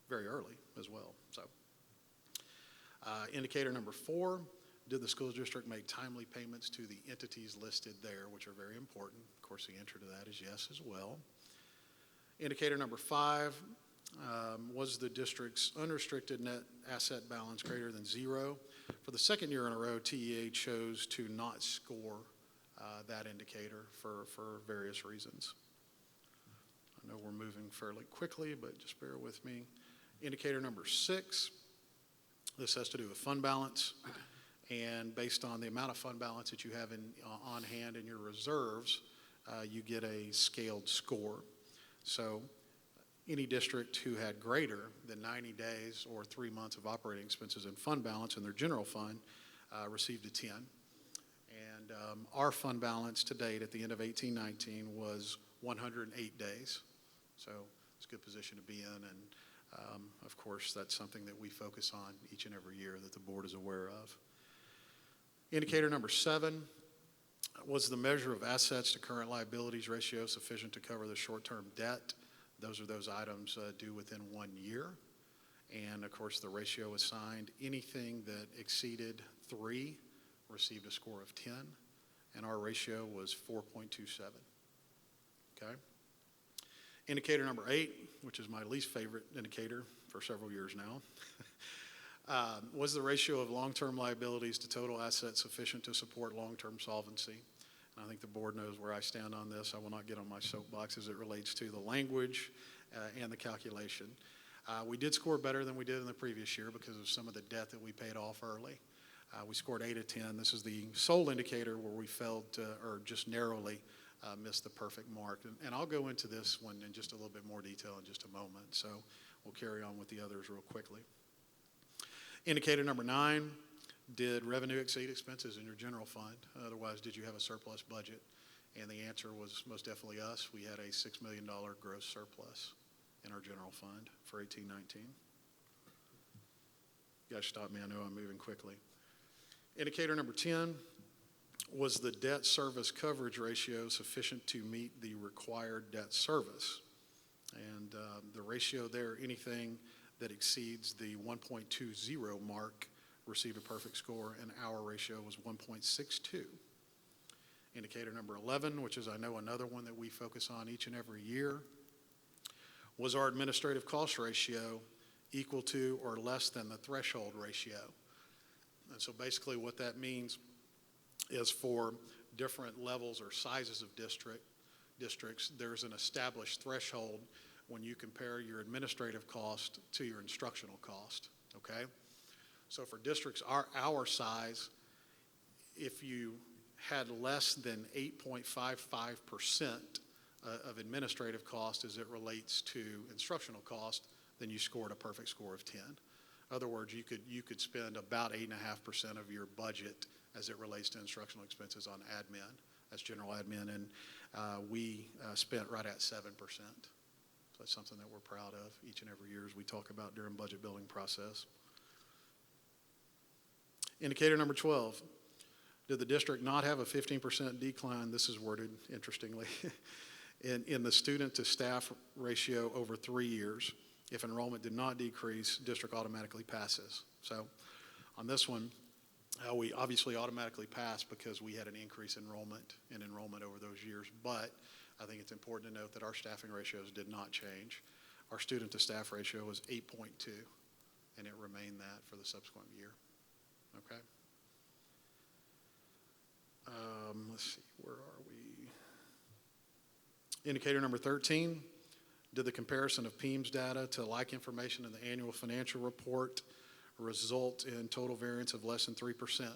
very early as well. So, indicator number 4, did the school district make timely payments to the entities listed there, which are very important? Of course, the answer to that is yes as well. Indicator number 5, was the district's unrestricted net asset balance greater than 0? For the second year in a row, TEA chose to not score that indicator for various reasons. I know we're moving fairly quickly, but just bear with me. Indicator number 6, this has to do with fund balance. And based on the amount of fund balance that you have on hand in your reserves, you get a scaled score. So any district who had greater than 90 days or 3 months of operating expenses in fund balance in their general fund received a 10. And our fund balance to date at the end of 18-19 was 108 days. So it's a good position to be in. And of course, that's something that we focus on each and every year that the board is aware of. Indicator number 7, was the measure of assets to current liabilities ratio sufficient to cover the short-term debt? Those are those items due within 1 year. And of course, the ratio assigned, anything that exceeded 3 received a score of 10, and our ratio was 4.27. Okay? Indicator number 8, which is my least favorite indicator for several years now. Was the ratio of long-term liabilities to total assets sufficient to support long-term solvency? And I think the board knows where I stand on this. I will not get on my soapbox as it relates to the language and the calculation. We did score better than we did in the previous year because of some of the debt that we paid off early. We scored 8 of 10. This is the sole indicator where we failed or just narrowly missed the perfect mark. And I'll go into this one in just a little bit more detail in just a moment. So we'll carry on with the others real quickly. Indicator number 9, did revenue exceed expenses in your general fund? Otherwise, did you have a surplus budget? And the answer was most definitely us. We had a $6 million gross surplus in our general fund for 18-19. You guys stop me, I know I'm moving quickly. Indicator number 10, was the debt service coverage ratio sufficient to meet the required debt service? And the ratio there, anything that exceeds the 1.20 mark received a perfect score, and our ratio was 1.62. Indicator number 11, which is I know another one that we focus on each and every year, was our administrative cost ratio equal to or less than the threshold ratio? And so basically what that means is for different levels or sizes of districts, there's an established threshold when you compare your administrative cost to your instructional cost, okay? So for districts our size, if you had less than 8.55% of administrative cost as it relates to instructional cost, then you scored a perfect score of 10. In other words, you could spend about 8.5% of your budget as it relates to instructional expenses on admin, that's general admin, and we spent right at 7%. So that's something that we're proud of each and every year as we talk about during budget building process. Indicator number 12, did the district not have a 15% decline, this is worded interestingly, in the student to staff ratio over 3 years? If enrollment did not decrease, district automatically passes. So on this one, we obviously automatically passed because we had an increase in enrollment over those years, but I think it's important to note that our staffing ratios did not change. Our student to staff ratio was 8.2, and it remained that for the subsequent year. Okay. Let's see, where are we? Indicator number 13, did the comparison of PEIMS data to like information in the annual financial report result in total variance of less than 3%?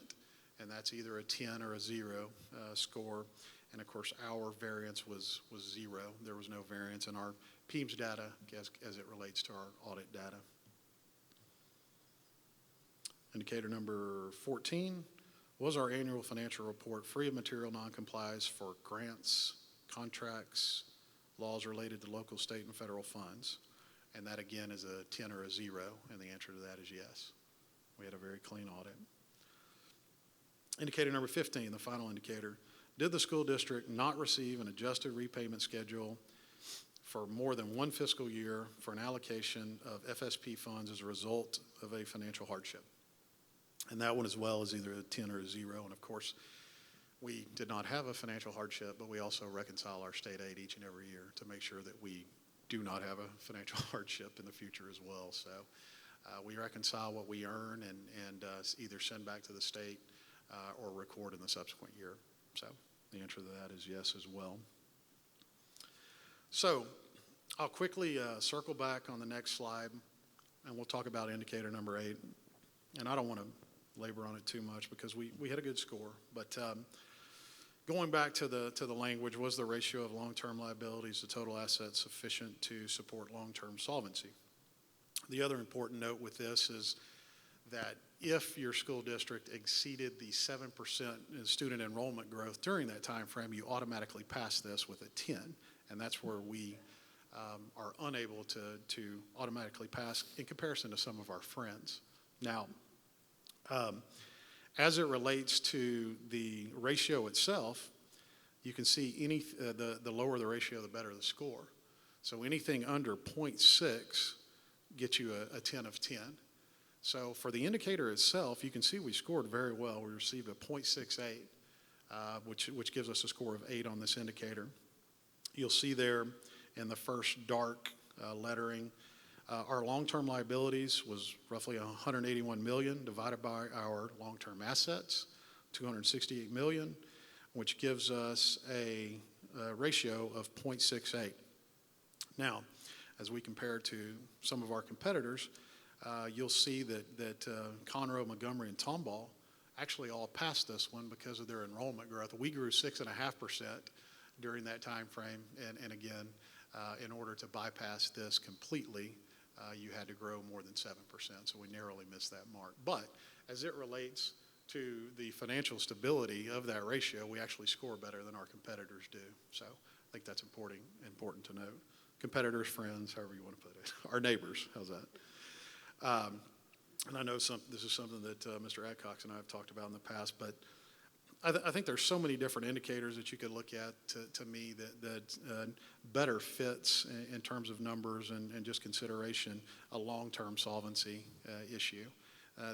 And that's either a 10 or a 0 score. And of course, our variance was 0. There was no variance in our PEIMS data as it relates to our audit data. Indicator number 14, was our annual financial report free of material noncompliance for grants, contracts, laws related to local, state, and federal funds? And that again is a 10 or a 0, and the answer to that is yes. We had a very clean audit. Indicator number 15, the final indicator, did the school district not receive an adjusted repayment schedule for more than one fiscal year for an allocation of FSP funds as a result of a financial hardship? And that one as well is either a 10 or a 0, and of course, we did not have a financial hardship, but we also reconcile our state aid each and every year to make sure that we do not have a financial hardship in the future as well. So we reconcile what we earn and either send back to the state or record in the subsequent year. So the answer to that is yes as well. So I'll quickly circle back on the next slide, and we'll talk about indicator number 8. And I don't want to labor on it too much because we had a good score, but going back to the language, was the ratio of long-term liabilities to total assets sufficient to support long-term solvency? The other important note with this is that if your school district exceeded the 7% in student enrollment growth during that time frame, you automatically pass this with a 10, and that's where we are unable to automatically pass in comparison to some of our friends. Now, as it relates to the ratio itself, you can see the lower the ratio, the better the score. So anything under 0.6 gets you a 10 of 10. So for the indicator itself, you can see we scored very well. We received a 0.68, which gives us a score of 8 on this indicator. You'll see there in the first dark lettering, our long-term liabilities was roughly $181 million divided by our long-term assets, $268 million, which gives us a ratio of 0.68. Now, as we compare to some of our competitors, you'll see that Conroe, Montgomery, and Tomball actually all passed this one because of their enrollment growth. We grew 6.5% during that time frame, and again, in order to bypass this completely, you had to grow more than 7%, so we narrowly missed that mark. But as it relates to the financial stability of that ratio, we actually score better than our competitors do. So I think that's important to note. Competitors, friends, however you want to put it. Our neighbors, how's that? And I know this is something that Mr. Adcox and I have talked about in the past, but I think there's so many different indicators that you could look at to me that better fits in terms of numbers and just consideration a long-term solvency issue.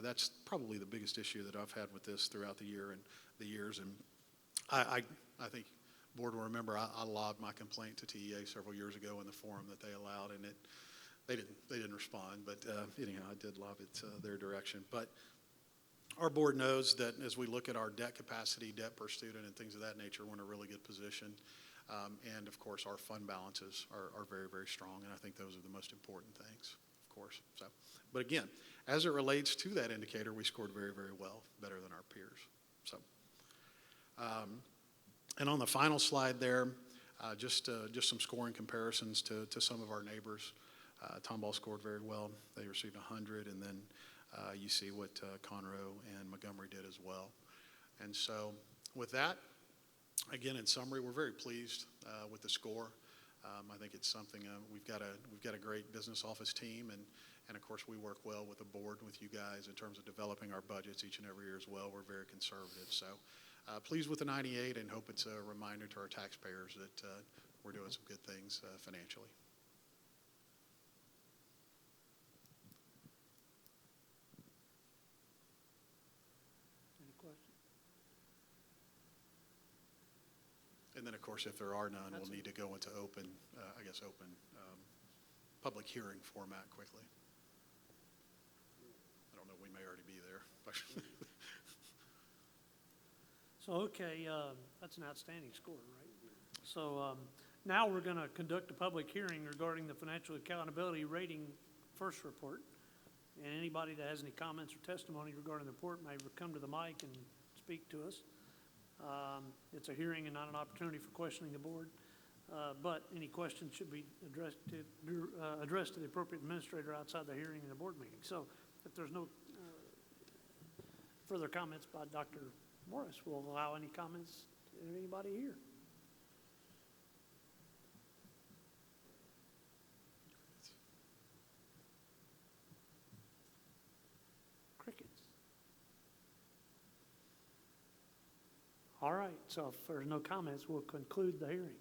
That's probably the biggest issue that I've had with this throughout the years. And I think board will remember I lobbed my complaint to TEA several years ago in the forum that they allowed, and they didn't respond. But anyhow, I did lob it their direction. But our board knows that as we look at our debt capacity, debt per student, and things of that nature, we're in a really good position. And of course, our fund balances are very, very strong, and I think those are the most important things, of course. So, but again, as it relates to that indicator, we scored very, very well, better than our peers. So, and on the final slide there, just some scoring comparisons to some of our neighbors. Tomball scored very well. They received 100, and then you see what Conroe and Montgomery did as well. And so with that, again, in summary, we're very pleased with the score. I think it's something we've got a great business office team, and of course we work well with the board, with you guys in terms of developing our budgets each and every year as well. We're very conservative. So pleased with the 98 and hope it's a reminder to our taxpayers that we're doing some good things financially. And then, of course, if there are none, we'll need to go into open public hearing format quickly. I don't know, we may already be there. So, okay, that's an outstanding score, right? So now we're going to conduct a public hearing regarding the Financial Accountability Rating First Report. And anybody that has any comments or testimony regarding the report may come to the mic and speak to us. It's a hearing and not an opportunity for questioning the board, but any questions should be addressed to the appropriate administrator outside the hearing and the board meeting. So if there's no further comments by Dr. Morris, we'll allow any comments of anybody here. Crickets. All right, so if there's no comments, we'll conclude the hearing.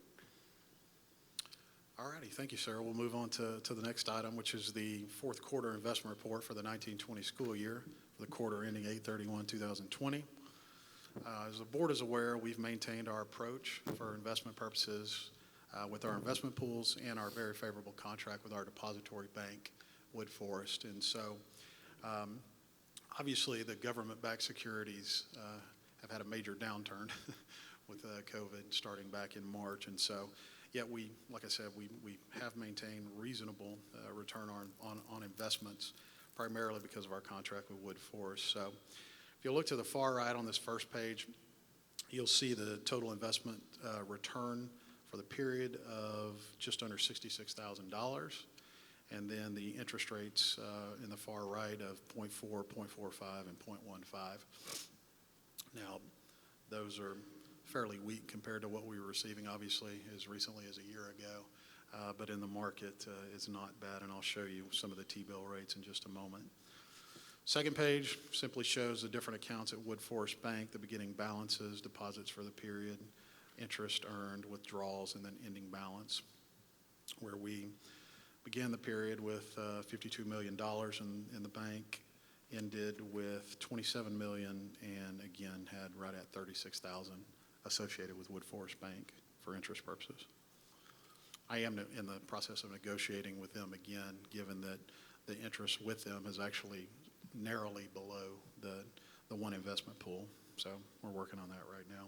All righty, thank you, sir. We'll move on to the next item, which is the fourth quarter investment report for the 1920 school year, for the quarter ending 8/31/2020. As the board is aware, we've maintained our approach for investment purposes with our investment pools and our very favorable contract with our depository bank, Wood Forest. And so, obviously, the government-backed securities have had a major downturn with COVID starting back in March. And so, yet we, like I said, we have maintained reasonable return on investments, primarily because of our contract with Wood Forest. So if you look to the far right on this first page, you'll see the total investment return for the period of just under $66,000. And then the interest rates in the far right of 0.4, 0.45, and 0.15. Now, those are fairly weak compared to what we were receiving, obviously, as recently as a year ago. But in the market, it's not bad, and I'll show you some of the T-bill rates in just a moment. Second page simply shows the different accounts at Wood Forest Bank, the beginning balances, deposits for the period, interest earned, withdrawals, and then ending balance, where we began the period with $52 million in the bank, ended with $27 million, and again had right at $36,000 associated with Wood Forest Bank for interest purposes. I am in the process of negotiating with them again, given that the interest with them is actually narrowly below the one investment pool. So we're working on that right now.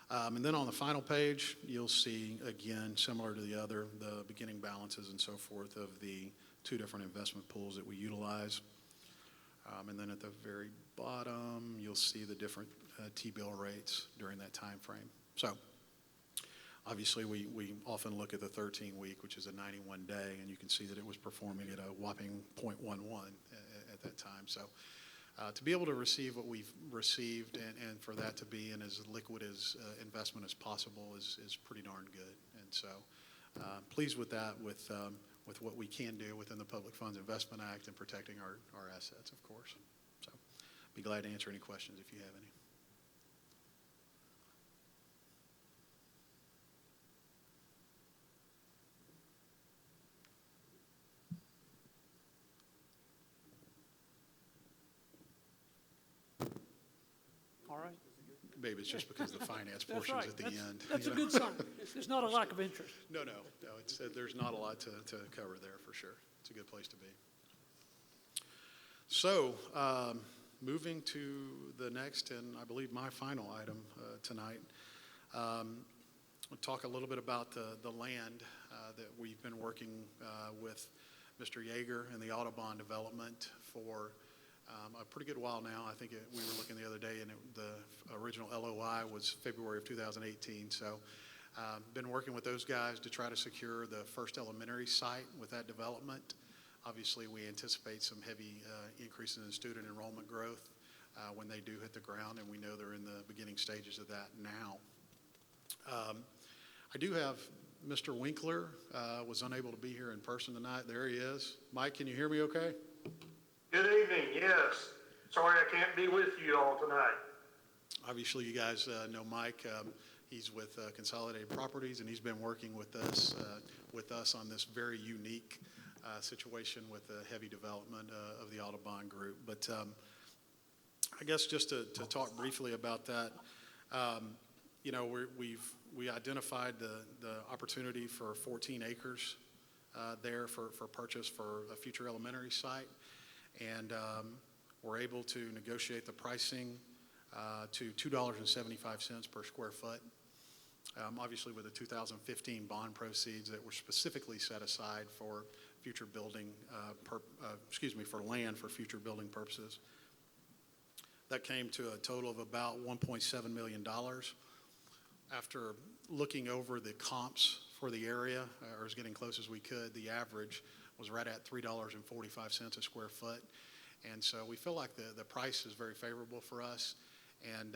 And then on the final page, you'll see, again, similar to the other, the beginning balances and so forth of the two different investment pools that we utilize. And then at the very bottom, you'll see the different T-bill rates during that time frame. So obviously, we often look at the 13-week, which is a 91-day, and you can see that it was performing at a whopping 0.11 at that time. So to be able to receive what we've received and for that to be in as liquid as investment as possible is pretty darn good. And so pleased with that, with what we can do within the Public Funds Investment Act and protecting our assets, of course. So be glad to answer any questions if you have any. All right. Maybe it's just because the finance That's portion's right. at the end. That's you a know? good sign. There's not a lack of interest. No, it's, there's not a lot to cover there for sure. It's a good place to be. So, moving to the next and I believe my final item tonight, we'll talk a little bit about the land that we've been working with Mr. Yeager and the Audubon development for a pretty good while now. I think we were looking the other day, and the original LOI was February of 2018. So been working with those guys to try to secure the first elementary site with that development. Obviously, we anticipate some heavy increases in student enrollment growth when they do hit the ground, and we know they're in the beginning stages of that now. I do have Mr. Winkler, was unable to be here in person tonight. There he is. Mike, can you hear me okay? Good evening, yes. Sorry I can't be with you all tonight. Obviously, you guys know Mike. He's with Consolidated Properties, and he's been working with us on this very unique situation with the heavy development of the Audubon Group. But I guess just to talk briefly about that, you know, we identified the opportunity for 14 acres there for purchase for a future elementary site. And we're able to negotiate the pricing to $2.75 per square foot. Obviously, with the 2015 bond proceeds that were specifically set aside for future building, for land for future building purposes. That came to a total of about $1.7 million. After looking over the comps for the area, or as getting close as we could, the average was right at $3.45 a square foot. And so we feel like the price is very favorable for us. And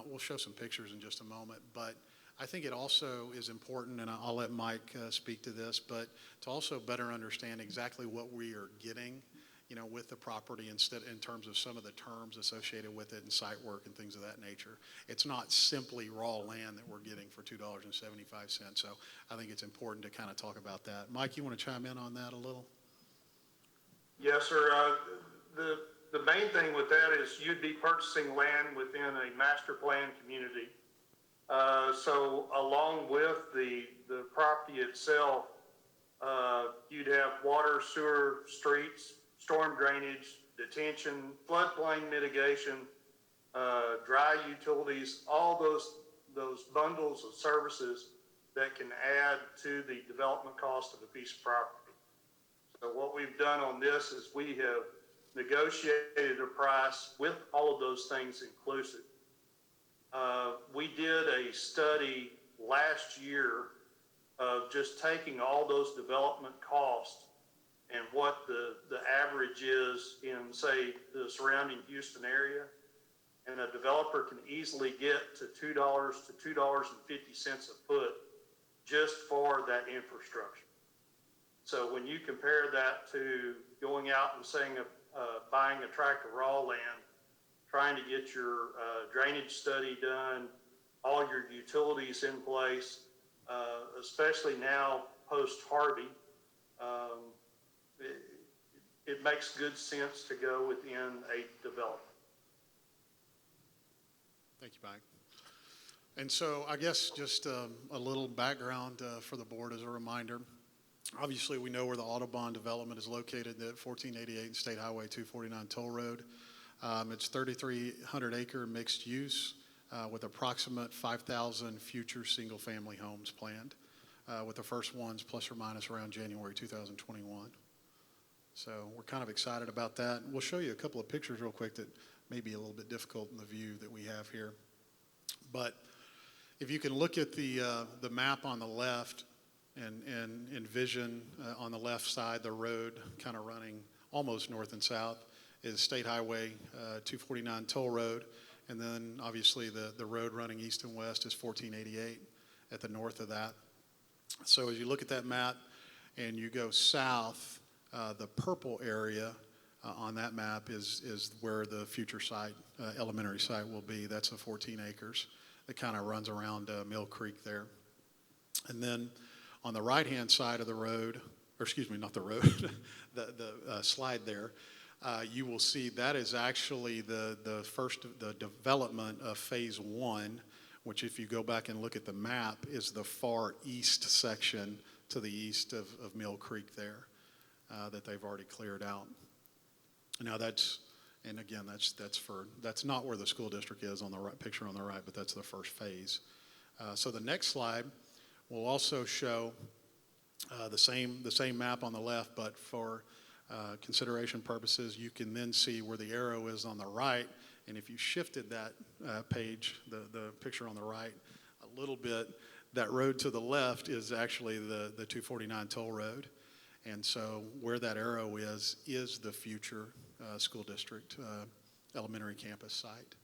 we'll show some pictures in just a moment. But I think it also is important, and I'll let Mike speak to this, but to also better understand exactly what we are getting, you know, with the property in terms of some of the terms associated with it and site work and things of that nature. It's not simply raw land that we're getting for $2.75. So I think it's important to kind of talk about that. Mike, you want to chime in on that a little? Yes, sir. The main thing with that is you'd be purchasing land within a master plan community. So along with the property itself, you'd have water, sewer, streets, storm drainage, detention, floodplain mitigation, dry utilities, all those bundles of services that can add to the development cost of a piece of property. So what we've done on this is we have negotiated a price with all of those things inclusive. We did a study last year of just taking all those development costs and what the average is in, say, the surrounding Houston area. And a developer can easily get to $2 to $2.50 a foot just for that infrastructure. So when you compare that to going out and saying, buying a tract of raw land, trying to get your drainage study done, all your utilities in place, especially now post-Harvey, it makes good sense to go within a development. Thank you, Mike. And so I guess just a little background for the board as a reminder. Obviously, we know where the Audubon development is located at 1488 State Highway 249 Toll Road. It's 3,300 acre mixed use with approximate 5,000 future single family homes planned, with the first ones plus or minus around January 2021. So we're kind of excited about that. We'll show you a couple of pictures real quick that may be a little bit difficult in the view that we have here. But if you can look at the map on the left and envision on the left side the road kind of running almost north and south is State Highway 249 Toll Road. And then obviously the road running east and west is 1488 at the north of that. So as you look at that map and you go south, the purple area on that map is where the future site, elementary site will be. That's the 14 acres that kind of runs around Mill Creek there. And then on the right-hand side of the road, or excuse me, not the road, the slide there, you will see that is actually the development of phase 1, which if you go back and look at the map is the far east section to the east of Mill Creek there that they've already cleared out. Now that's not where the school district is on the right picture on the right, but that's the first phase. So the next slide will also show the same map on the left, but for consideration purposes, you can then see where the arrow is on the right. And if you shifted that page, the picture on the right, a little bit, that road to the left is actually the 249 toll road. And so where that arrow is the future school district elementary campus site.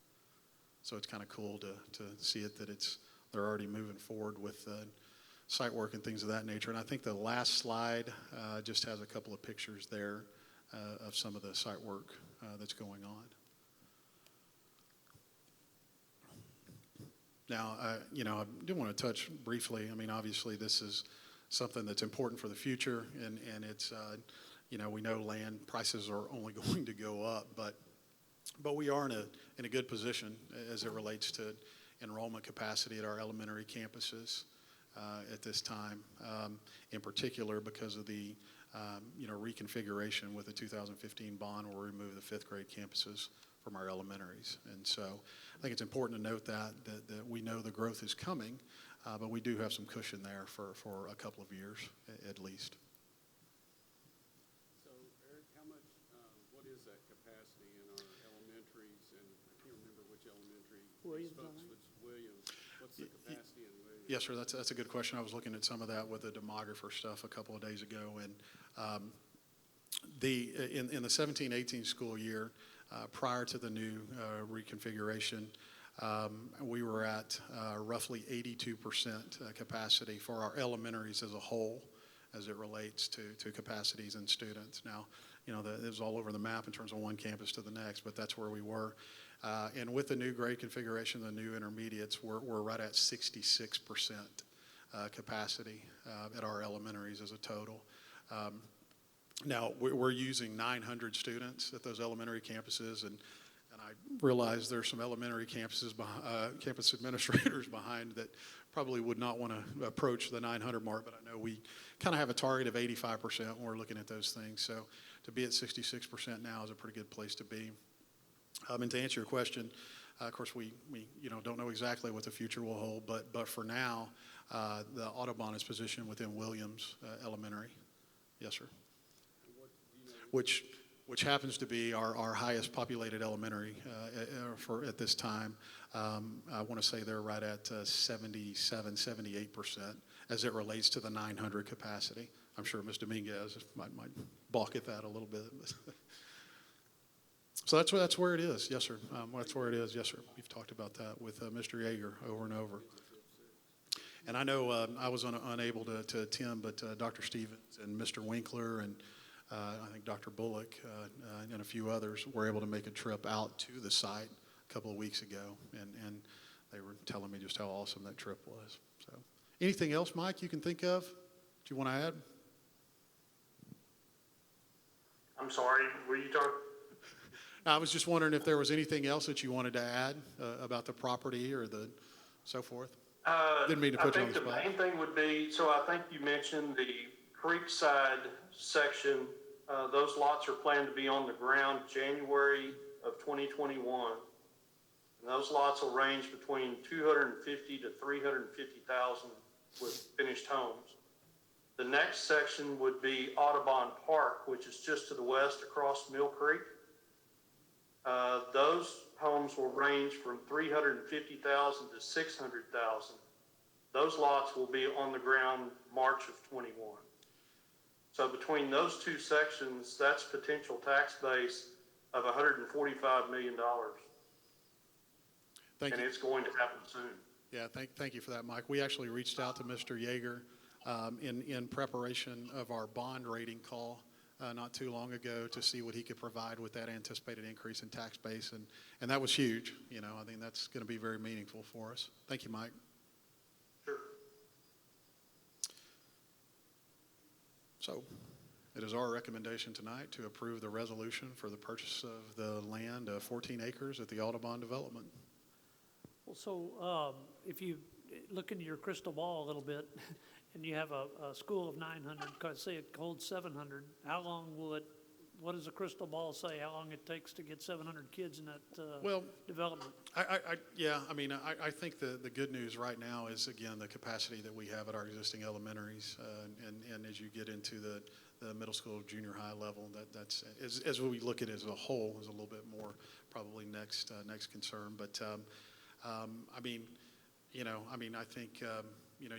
So it's kind of cool to see it that they're already moving forward with site work and things of that nature. And I think the last slide just has a couple of pictures there of some of the site work that's going on. Now, I do want to touch briefly. I mean, obviously, this is something that's important for the future, and it's, we know land prices are only going to go up, but we are in a good position as it relates to enrollment capacity at our elementary campuses at this time, in particular because of the reconfiguration with the 2015 bond where we removed the fifth grade campuses from our elementaries. And so I think it's important to note that we know the growth is coming, but we do have some cushion there for a couple of years at least. So Eric, what is that capacity in our elementaries? And I can't remember which elementary. Williams. What's the capacity in Williams? Yes, sir, that's a good question. I was looking at some of that with the demographer stuff a couple of days ago. And in the 17-18 school year, prior to the new reconfiguration, we were at roughly 82% capacity for our elementaries as a whole as it relates to capacities and students. Now, it was all over the map in terms of one campus to the next, but that's where we were. And with the new grade configuration, the new intermediates, we're right at 66% capacity at our elementaries as a total. Now, we're using 900 students at those elementary campuses, and I realize there's some elementary campuses, campus administrators behind that probably would not want to approach the 900 mark, but I know we kind of have a target of 85% when we're looking at those things. So to be at 66% now is a pretty good place to be. And to answer your question, of course, we don't know exactly what the future will hold, but for now, the Audubon is positioned within Williams Elementary. Yes, sir. Which happens to be our highest populated elementary at this time. I want to say they're right at 77, 78% as it relates to the 900 capacity. I'm sure Ms. Dominguez might balk at that a little bit. So that's where it is. Yes, sir. That's where it is. Yes, sir. We've talked about that with Mr. Yeager over and over. And I know I was unable to attend, but Dr. Stevens and Mr. Winkler and I think Dr. Bullock and a few others were able to make a trip out to the site a couple of weeks ago, and they were telling me just how awesome that trip was. So, anything else, Mike, you can think of that you want to add? I'm sorry, were you talking? I was just wondering if there was anything else that you wanted to add about the property or the so forth. Didn't mean to put you on the spot. I think the main thing would be, so I think you mentioned the Creekside section. Those lots are planned to be on the ground January of 2021. And those lots will range between 250 to 350,000 with finished homes. The next section would be Audubon Park, which is just to the west across Mill Creek. Those homes will range from 350,000 to 600,000. Those lots will be on the ground March of 21. So between those two sections, that's potential tax base of $145 million. Thank and you. It's going to happen soon. Yeah, thank you for that, Mike. We actually reached out to Mr. Yeager in preparation of our bond rating call not too long ago to see what he could provide with that anticipated increase in tax base, and that was huge. You know, I think that's going to be very meaningful for us. Thank you, Mike. Sure. So, it is our recommendation tonight to approve the resolution for the purchase of the land of 14 acres at the Audubon development. Well, so if you look into your crystal ball a little bit, and you have a school of 900, say it holds 700, how long will it, what does the crystal ball say, how long it takes to get 700 kids in that development? I think the good news right now is, again, the capacity that we have at our existing elementaries, and as you get into the middle school, junior high level, that's as we look at it as a whole, is a little bit more probably next concern. But I think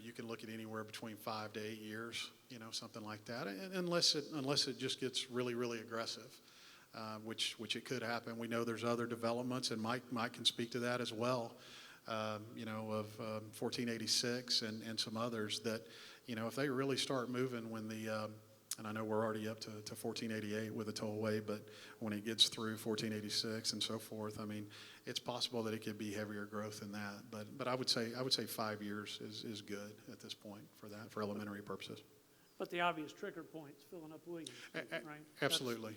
you can look at anywhere between 5 to 8 years, something like that, unless it just gets really, really aggressive, which it could happen. We know there's other developments, and Mike can speak to that as well, of 1486 and some others that, if they really start moving when and I know we're already up to 1488 with a tollway, but when it gets through 1486 and so forth, it's possible that it could be heavier growth than that. But I would say 5 years is good at this point for elementary purposes. But the obvious trigger point's filling up Williams, right? Absolutely.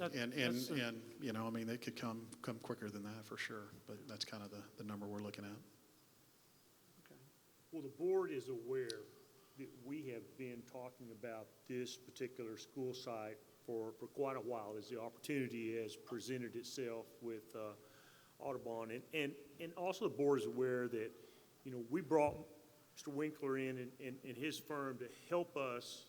They could come quicker than that for sure, but that's kind of the number we're looking at. Okay. Well, the board is aware that we have been talking about this particular school site for quite a while as the opportunity has presented itself with Audubon. And also the board is aware that, we brought Mr. Winkler in and his firm to help us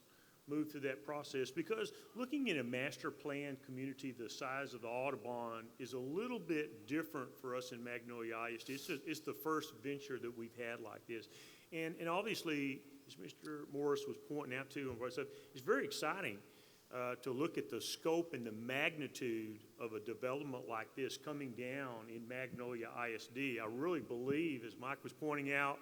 move through that process, because looking at a master plan community the size of the Audubon is a little bit different for us in Magnolia ISD. It's the first venture that we've had like this. And obviously, as Mr. Morris was pointing out too, it's very exciting to look at the scope and the magnitude of a development like this coming down in Magnolia ISD. I really believe, as Mike was pointing out,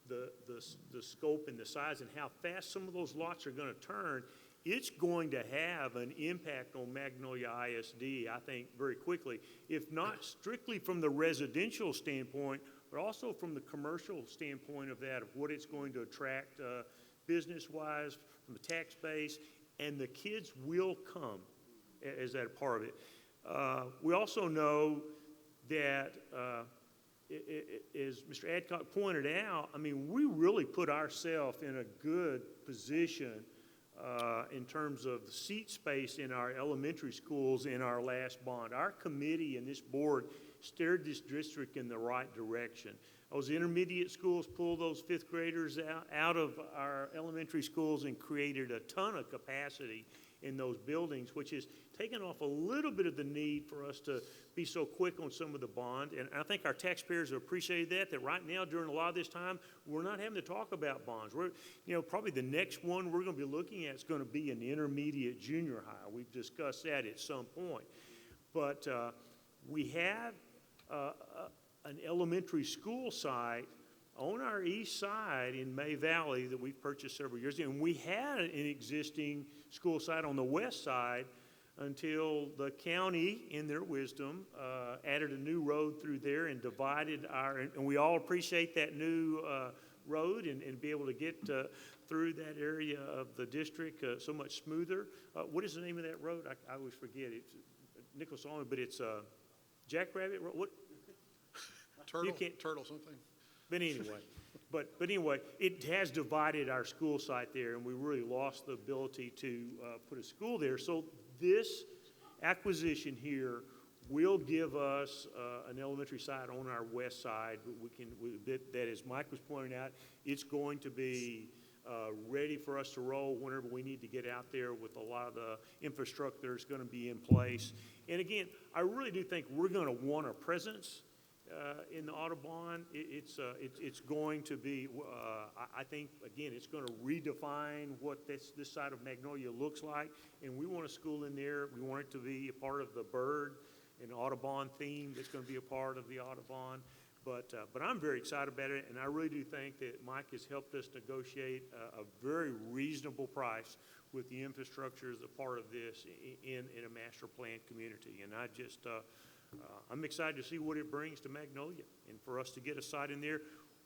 the scope and the size and how fast some of those lots are going to turn, it's going to have an impact on Magnolia ISD, I think, very quickly, if not strictly from the residential standpoint, but also from the commercial standpoint of that, of what it's going to attract business-wise, from the tax base, and the kids will come as that a part of it. We also know that, as Mr. Adcock pointed out, we really put ourselves in a good position in terms of the seat space in our elementary schools in our last bond. Our committee and this board steered this district in the right direction. Those intermediate schools pulled those fifth graders out of our elementary schools and created a ton of capacity in those buildings, which has taken off a little bit of the need for us to be so quick on some of the bond. And I think our taxpayers have appreciated that right now during a lot of this time, we're not having to talk about bonds. We're, probably the next one we're going to be looking at is going to be an intermediate junior high. We've discussed that at some point. But we have an elementary school site on our east side in May Valley that we've purchased several years ago. And we had an existing school site on the west side until the county, in their wisdom, added a new road through there and divided and we all appreciate that new road and be able to get through that area of the district so much smoother. What is the name of that road? I always forget. It's Nichols Only, but it's Jackrabbit Road. What? Turtle something. But anyway, it has divided our school site there, and we really lost the ability to put a school there. So this acquisition here will give us an elementary site on our west side. That, as Mike was pointing out, it's going to be ready for us to roll whenever we need to get out there with a lot of the infrastructure that's going to be in place. And again, I really do think we're going to want a presence in the Audubon. It's going to be, I think, again, it's going to redefine what this side of Magnolia looks like. And we want a school in there. We want it to be a part of the bird and Audubon theme that's going to be a part of the Audubon. But I'm very excited about it, and I really do think that Mike has helped us negotiate a very reasonable price with the infrastructure as a part of this in a master plan community. And I'm excited to see what it brings to Magnolia, and for us to get a site in there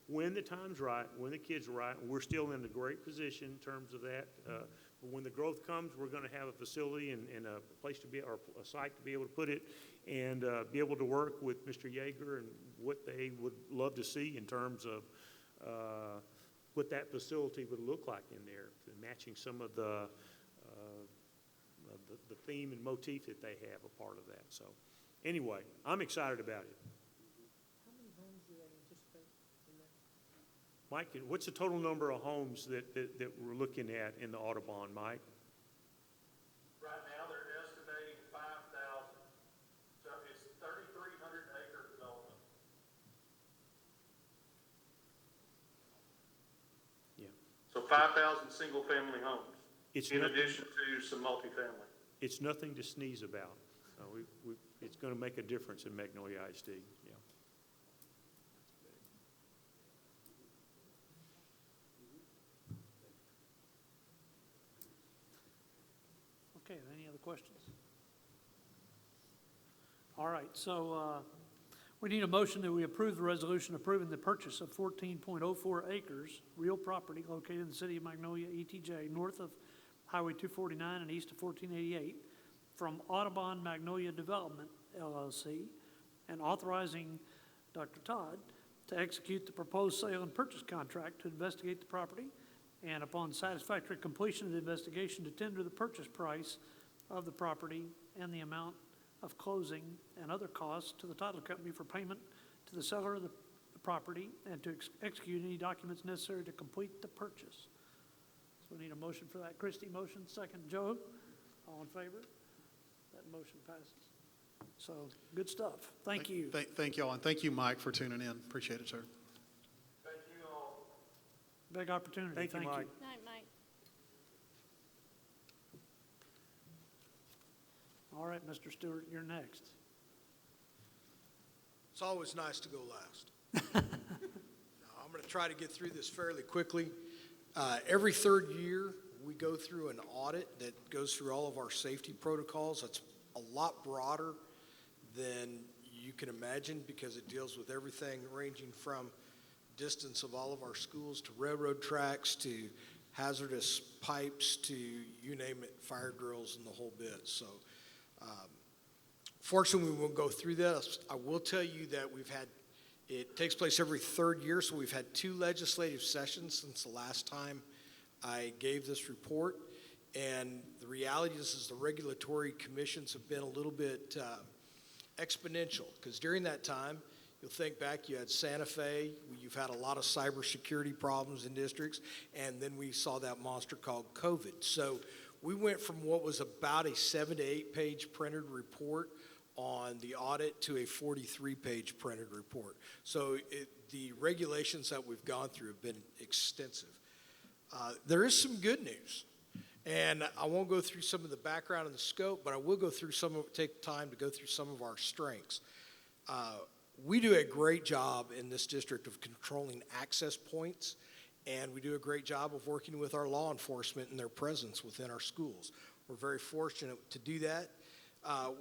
when the time's right, when the kids are right, and we're still in a great position in terms of that. But when the growth comes, we're going to have a facility and a place to be, or a site to be able to put it, and be able to work with Mr. Yeager and what they would love to see in terms of what that facility would look like in there, matching some of the theme and motif that they have a part of that. So anyway, I'm excited about it. How many homes do they anticipate in there? Mike, what's the total number of homes that we're looking at in the Audubon, Mike? Right now, they're estimating 5,000. So it's 3,300 acre development. Yeah. So 5,000 single-family homes, It's in nothing- addition to some multifamily. It's nothing to sneeze about. It's going to make a difference in Magnolia ISD. Yeah. Okay, any other questions? All right, so we need a motion that we approve the resolution approving the purchase of 14.04 acres, real property located in the city of Magnolia, ETJ, north of Highway 249 and east of 1488, from Audubon Magnolia Development, LLC, and authorizing Dr. Todd to execute the proposed sale and purchase contract to investigate the property, and upon satisfactory completion of the investigation, to tender the purchase price of the property and the amount of closing and other costs to the title company for payment to the seller of the property, and to execute any documents necessary to complete the purchase. So we need a motion for that. Christie, motion. Second, Joe. All in favor? That motion passes. So, good stuff. Thank you. Thank you all, and thank you, Mike, for tuning in. Appreciate it, sir. Thank you all. Big opportunity. Thank you, Mike. Night, Mike. All right, Mr. Stewart, you're next. It's always nice to go last. Now, I'm going to try to get through this fairly quickly. Every third year, we go through an audit that goes through all of our safety protocols. That's a lot broader than you can imagine, because it deals with everything ranging from distance of all of our schools to railroad tracks to hazardous pipes to, you name it, fire drills and the whole bit. So fortunately, we won't go through that. I will tell you that it takes place every third year, so we've had 2 legislative sessions since the last time I gave this report. And the reality is the regulatory commissions have been a little bit exponential, because during that time, you'll think back, you had Santa Fe, you've had a lot of cybersecurity problems in districts, and then we saw that monster called COVID. So we went from what was about a 7 to 8 page printed report on the audit to a 43-page printed report. So the regulations that we've gone through have been extensive. There is some good news, and I won't go through some of the background and the scope, but I will go through take time to go through some of our strengths. We do a great job in this district of controlling access points, and we do a great job of working with our law enforcement and their presence within our schools. We're very fortunate to do that.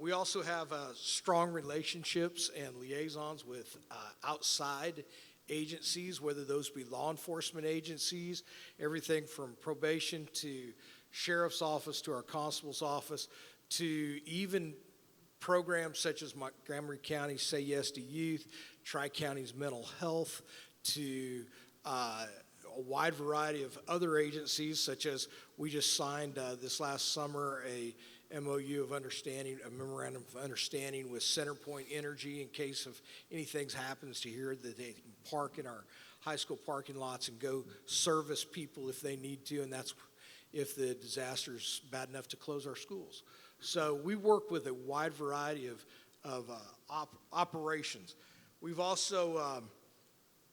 We also have strong relationships and liaisons with outside agencies, whether those be law enforcement agencies, everything from probation to sheriff's office to our constable's office, to even programs such as Montgomery County Say Yes to Youth, Tri-County's Mental Health, to a wide variety of other agencies, such as we just signed this last summer a MOU of understanding, a memorandum of understanding with CenterPoint Energy in case of anything happens to here, that they can park in our high school parking lots and go service people if they need to, and that's if the disaster's bad enough to close our schools. So we work with a wide variety of operations. We've also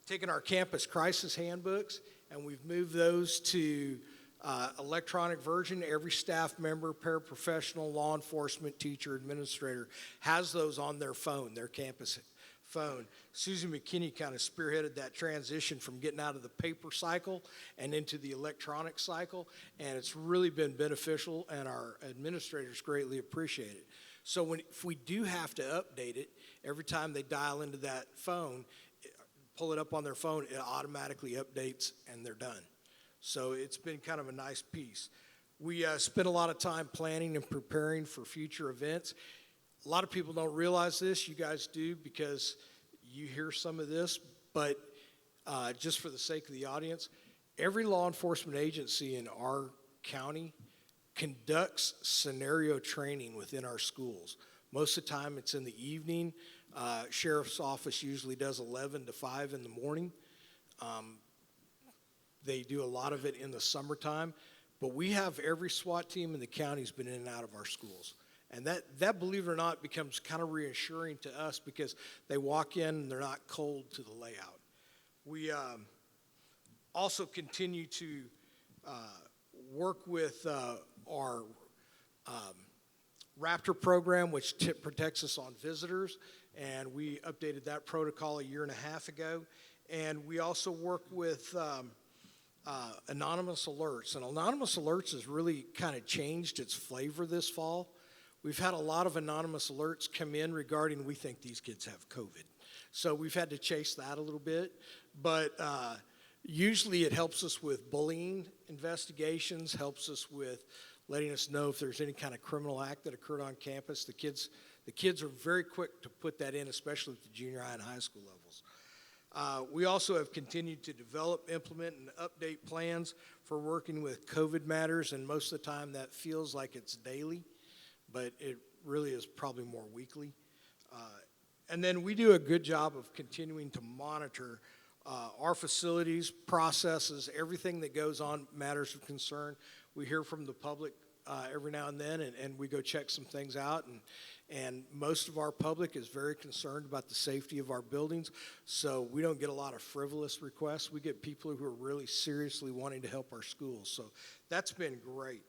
taken our campus crisis handbooks and we've moved those to electronic version. Every staff member, paraprofessional, law enforcement, teacher, administrator has those on their phone, their campus phone. Susan McKinney kind of spearheaded that transition from getting out of the paper cycle and into the electronic cycle, and it's really been beneficial, and our administrators greatly appreciate it. So if we do have to update it, every time they dial into that phone, pull it up on their phone, it automatically updates and they're done. So it's been kind of a nice piece. We spend a lot of time planning and preparing for future events. A lot of people don't realize this. You guys do because you hear some of this, but just for the sake of the audience, every law enforcement agency in our county conducts scenario training within our schools. Most of the time it's in the evening. Sheriff's office usually does 11 to 5 in the morning. They do a lot of it in the summertime, but we have every SWAT team in the county's been in and out of our schools. And that, believe it or not, becomes kind of reassuring to us because they walk in and they're not cold to the layout. We also continue to work with our Raptor program, which protects us on visitors, and we updated that protocol a year and a half ago. And we also work with anonymous alerts, and anonymous alerts has really kind of changed its flavor this fall. We've had a lot of anonymous alerts come in regarding we think these kids have COVID. So we've had to chase that a little bit, but usually it helps us with bullying investigations, helps us with letting us know if there's any kind of criminal act that occurred on campus. The kids are very quick to put that in, especially at the junior high and high school levels. We also have continued to develop, implement, and update plans for working with COVID matters, and most of the time that feels like it's daily, but it really is probably more weekly. And then we do a good job of continuing to monitor our facilities, processes, everything that goes on matters of concern. We hear from the public every now and then, and we go check some things out, and most of our public is very concerned about the safety of our buildings, so we don't get a lot of frivolous requests. We get people who are really seriously wanting to help our schools, so that's been great.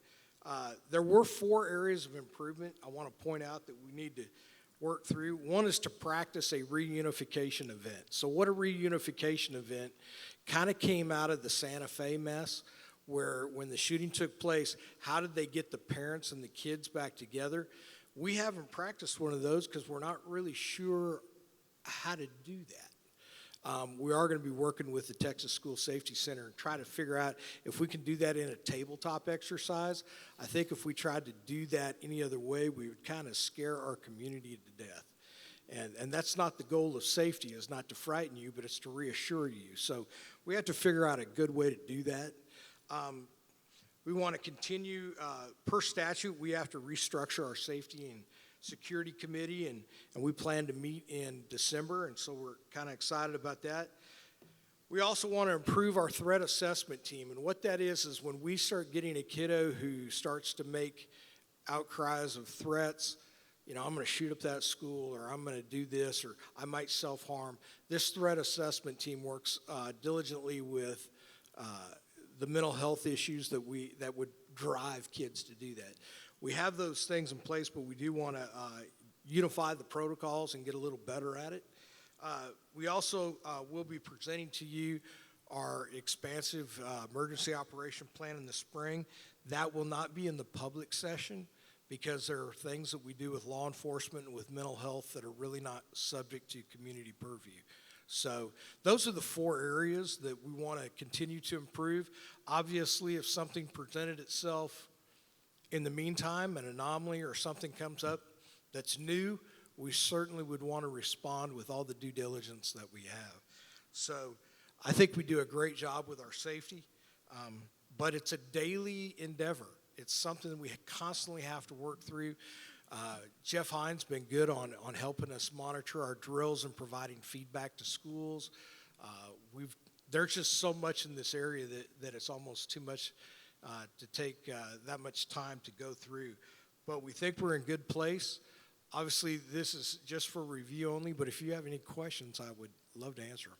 There were 4 areas of improvement I want to point out that we need to work through. One is to practice a reunification event. So what a reunification event kind of came out of the Santa Fe mess, where when the shooting took place, how did they get the parents and the kids back together? We haven't practiced one of those because we're not really sure how to do that. We are going to be working with the Texas School Safety Center and try to figure out if we can do that in a tabletop exercise. I think if we tried to do that any other way, we would kind of scare our community to death. And that's not the goal of safety, is not to frighten you, but it's to reassure you. So we have to figure out a good way to do that. We want to continue, per statute, we have to restructure our safety and security committee, and we plan to meet in December, and so we're kind of excited about that. We also want to improve our threat assessment team, and what that is when we start getting a kiddo who starts to make outcries of threats, you know, I'm going to shoot up that school, or I'm going to do this, or I might self-harm. This threat assessment team works diligently with the mental health issues that would drive kids to do that. We have those things in place, but we do want to unify the protocols and get a little better at it. We also will be presenting to you our expansive emergency operation plan in the spring. That will not be in the public session because there are things that we do with law enforcement and with mental health that are really not subject to community purview. So those are the 4 areas that we want to continue to improve. Obviously, if something presented itself in the meantime, an anomaly or something comes up that's new, we certainly would want to respond with all the due diligence that we have. So I think we do a great job with our safety, but it's a daily endeavor. It's something that we constantly have to work through. Jeff Hines been good on helping us monitor our drills and providing feedback to schools. We've there's just so much in this area that it's almost too much to take that much time to go through. But we think we're in good place. Obviously, this is just for review only, but if you have any questions, I would love to answer them.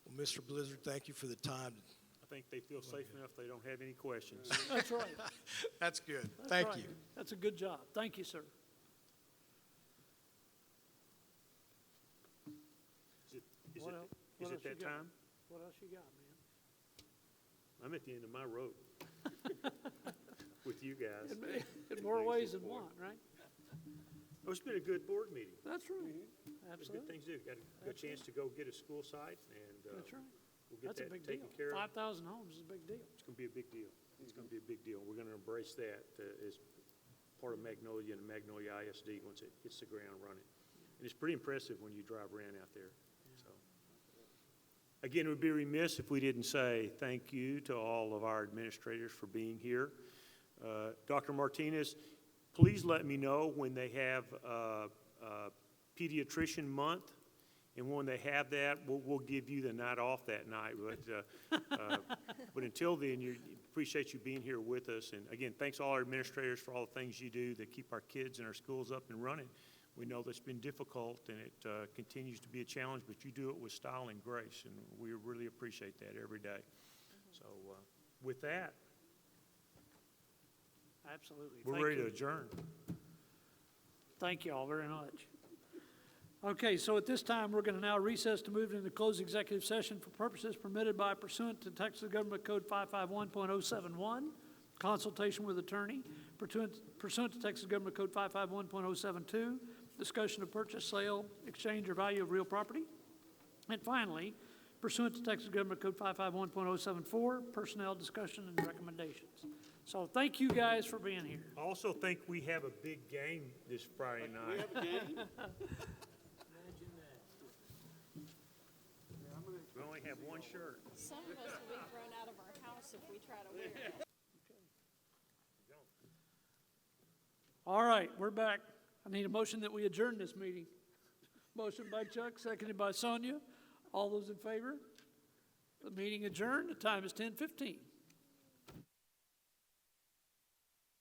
Well, Mr. Blizzard, thank you for the time. I think they feel safe enough they don't have any questions. That's right. That's good. That's Thank right. you. That's a good job. Thank you, sir. Is it that time? What else you got, man? I'm at the end of my rope with you guys. In more ways than one, right? Oh, it's been a good board meeting. That's right. There's Absolutely. good things to do. Got a chance to go get a school site, and That's right. we'll get That's a that big taken deal. care of. 5,000 homes is a big deal. It's going to be a big deal. It's going to be a big deal. We're going to embrace that as part of Magnolia and Magnolia ISD once it hits the ground running. And it's pretty impressive when you drive around out there. So, again, it would be remiss if we didn't say thank you to all of our administrators for being here. Dr. Martinez, please let me know when they have Pediatrician Month. And when they have that, we'll give you the night off that night. But until then, appreciate you being here with us. And again, thanks all our administrators for all the things you do that keep our kids and our schools up and running. We know that's been difficult, and it continues to be a challenge, but you do it with style and grace, and we really appreciate that every day. So with that, Absolutely. we're Thank ready you. to adjourn. Thank you all very much. Okay, so at this time, we're going to now recess to move into closed executive session for purposes permitted by pursuant to Texas Government Code 551.071, consultation with attorney, pursuant to Texas Government Code 551.072, discussion of purchase, sale, exchange, or value of real property. And finally, pursuant to Texas Government Code 551.074, personnel discussion and recommendations. So thank you guys for being here. I also think we have a big game this Friday night. We have a game? We only have one shirt. Some of us will be thrown out of our house if we try to wear it. All right, we're back. I need a motion that we adjourn this meeting. Motion by Chuck, seconded by Sonia. All those in favor? The meeting adjourned. The time is 10:15.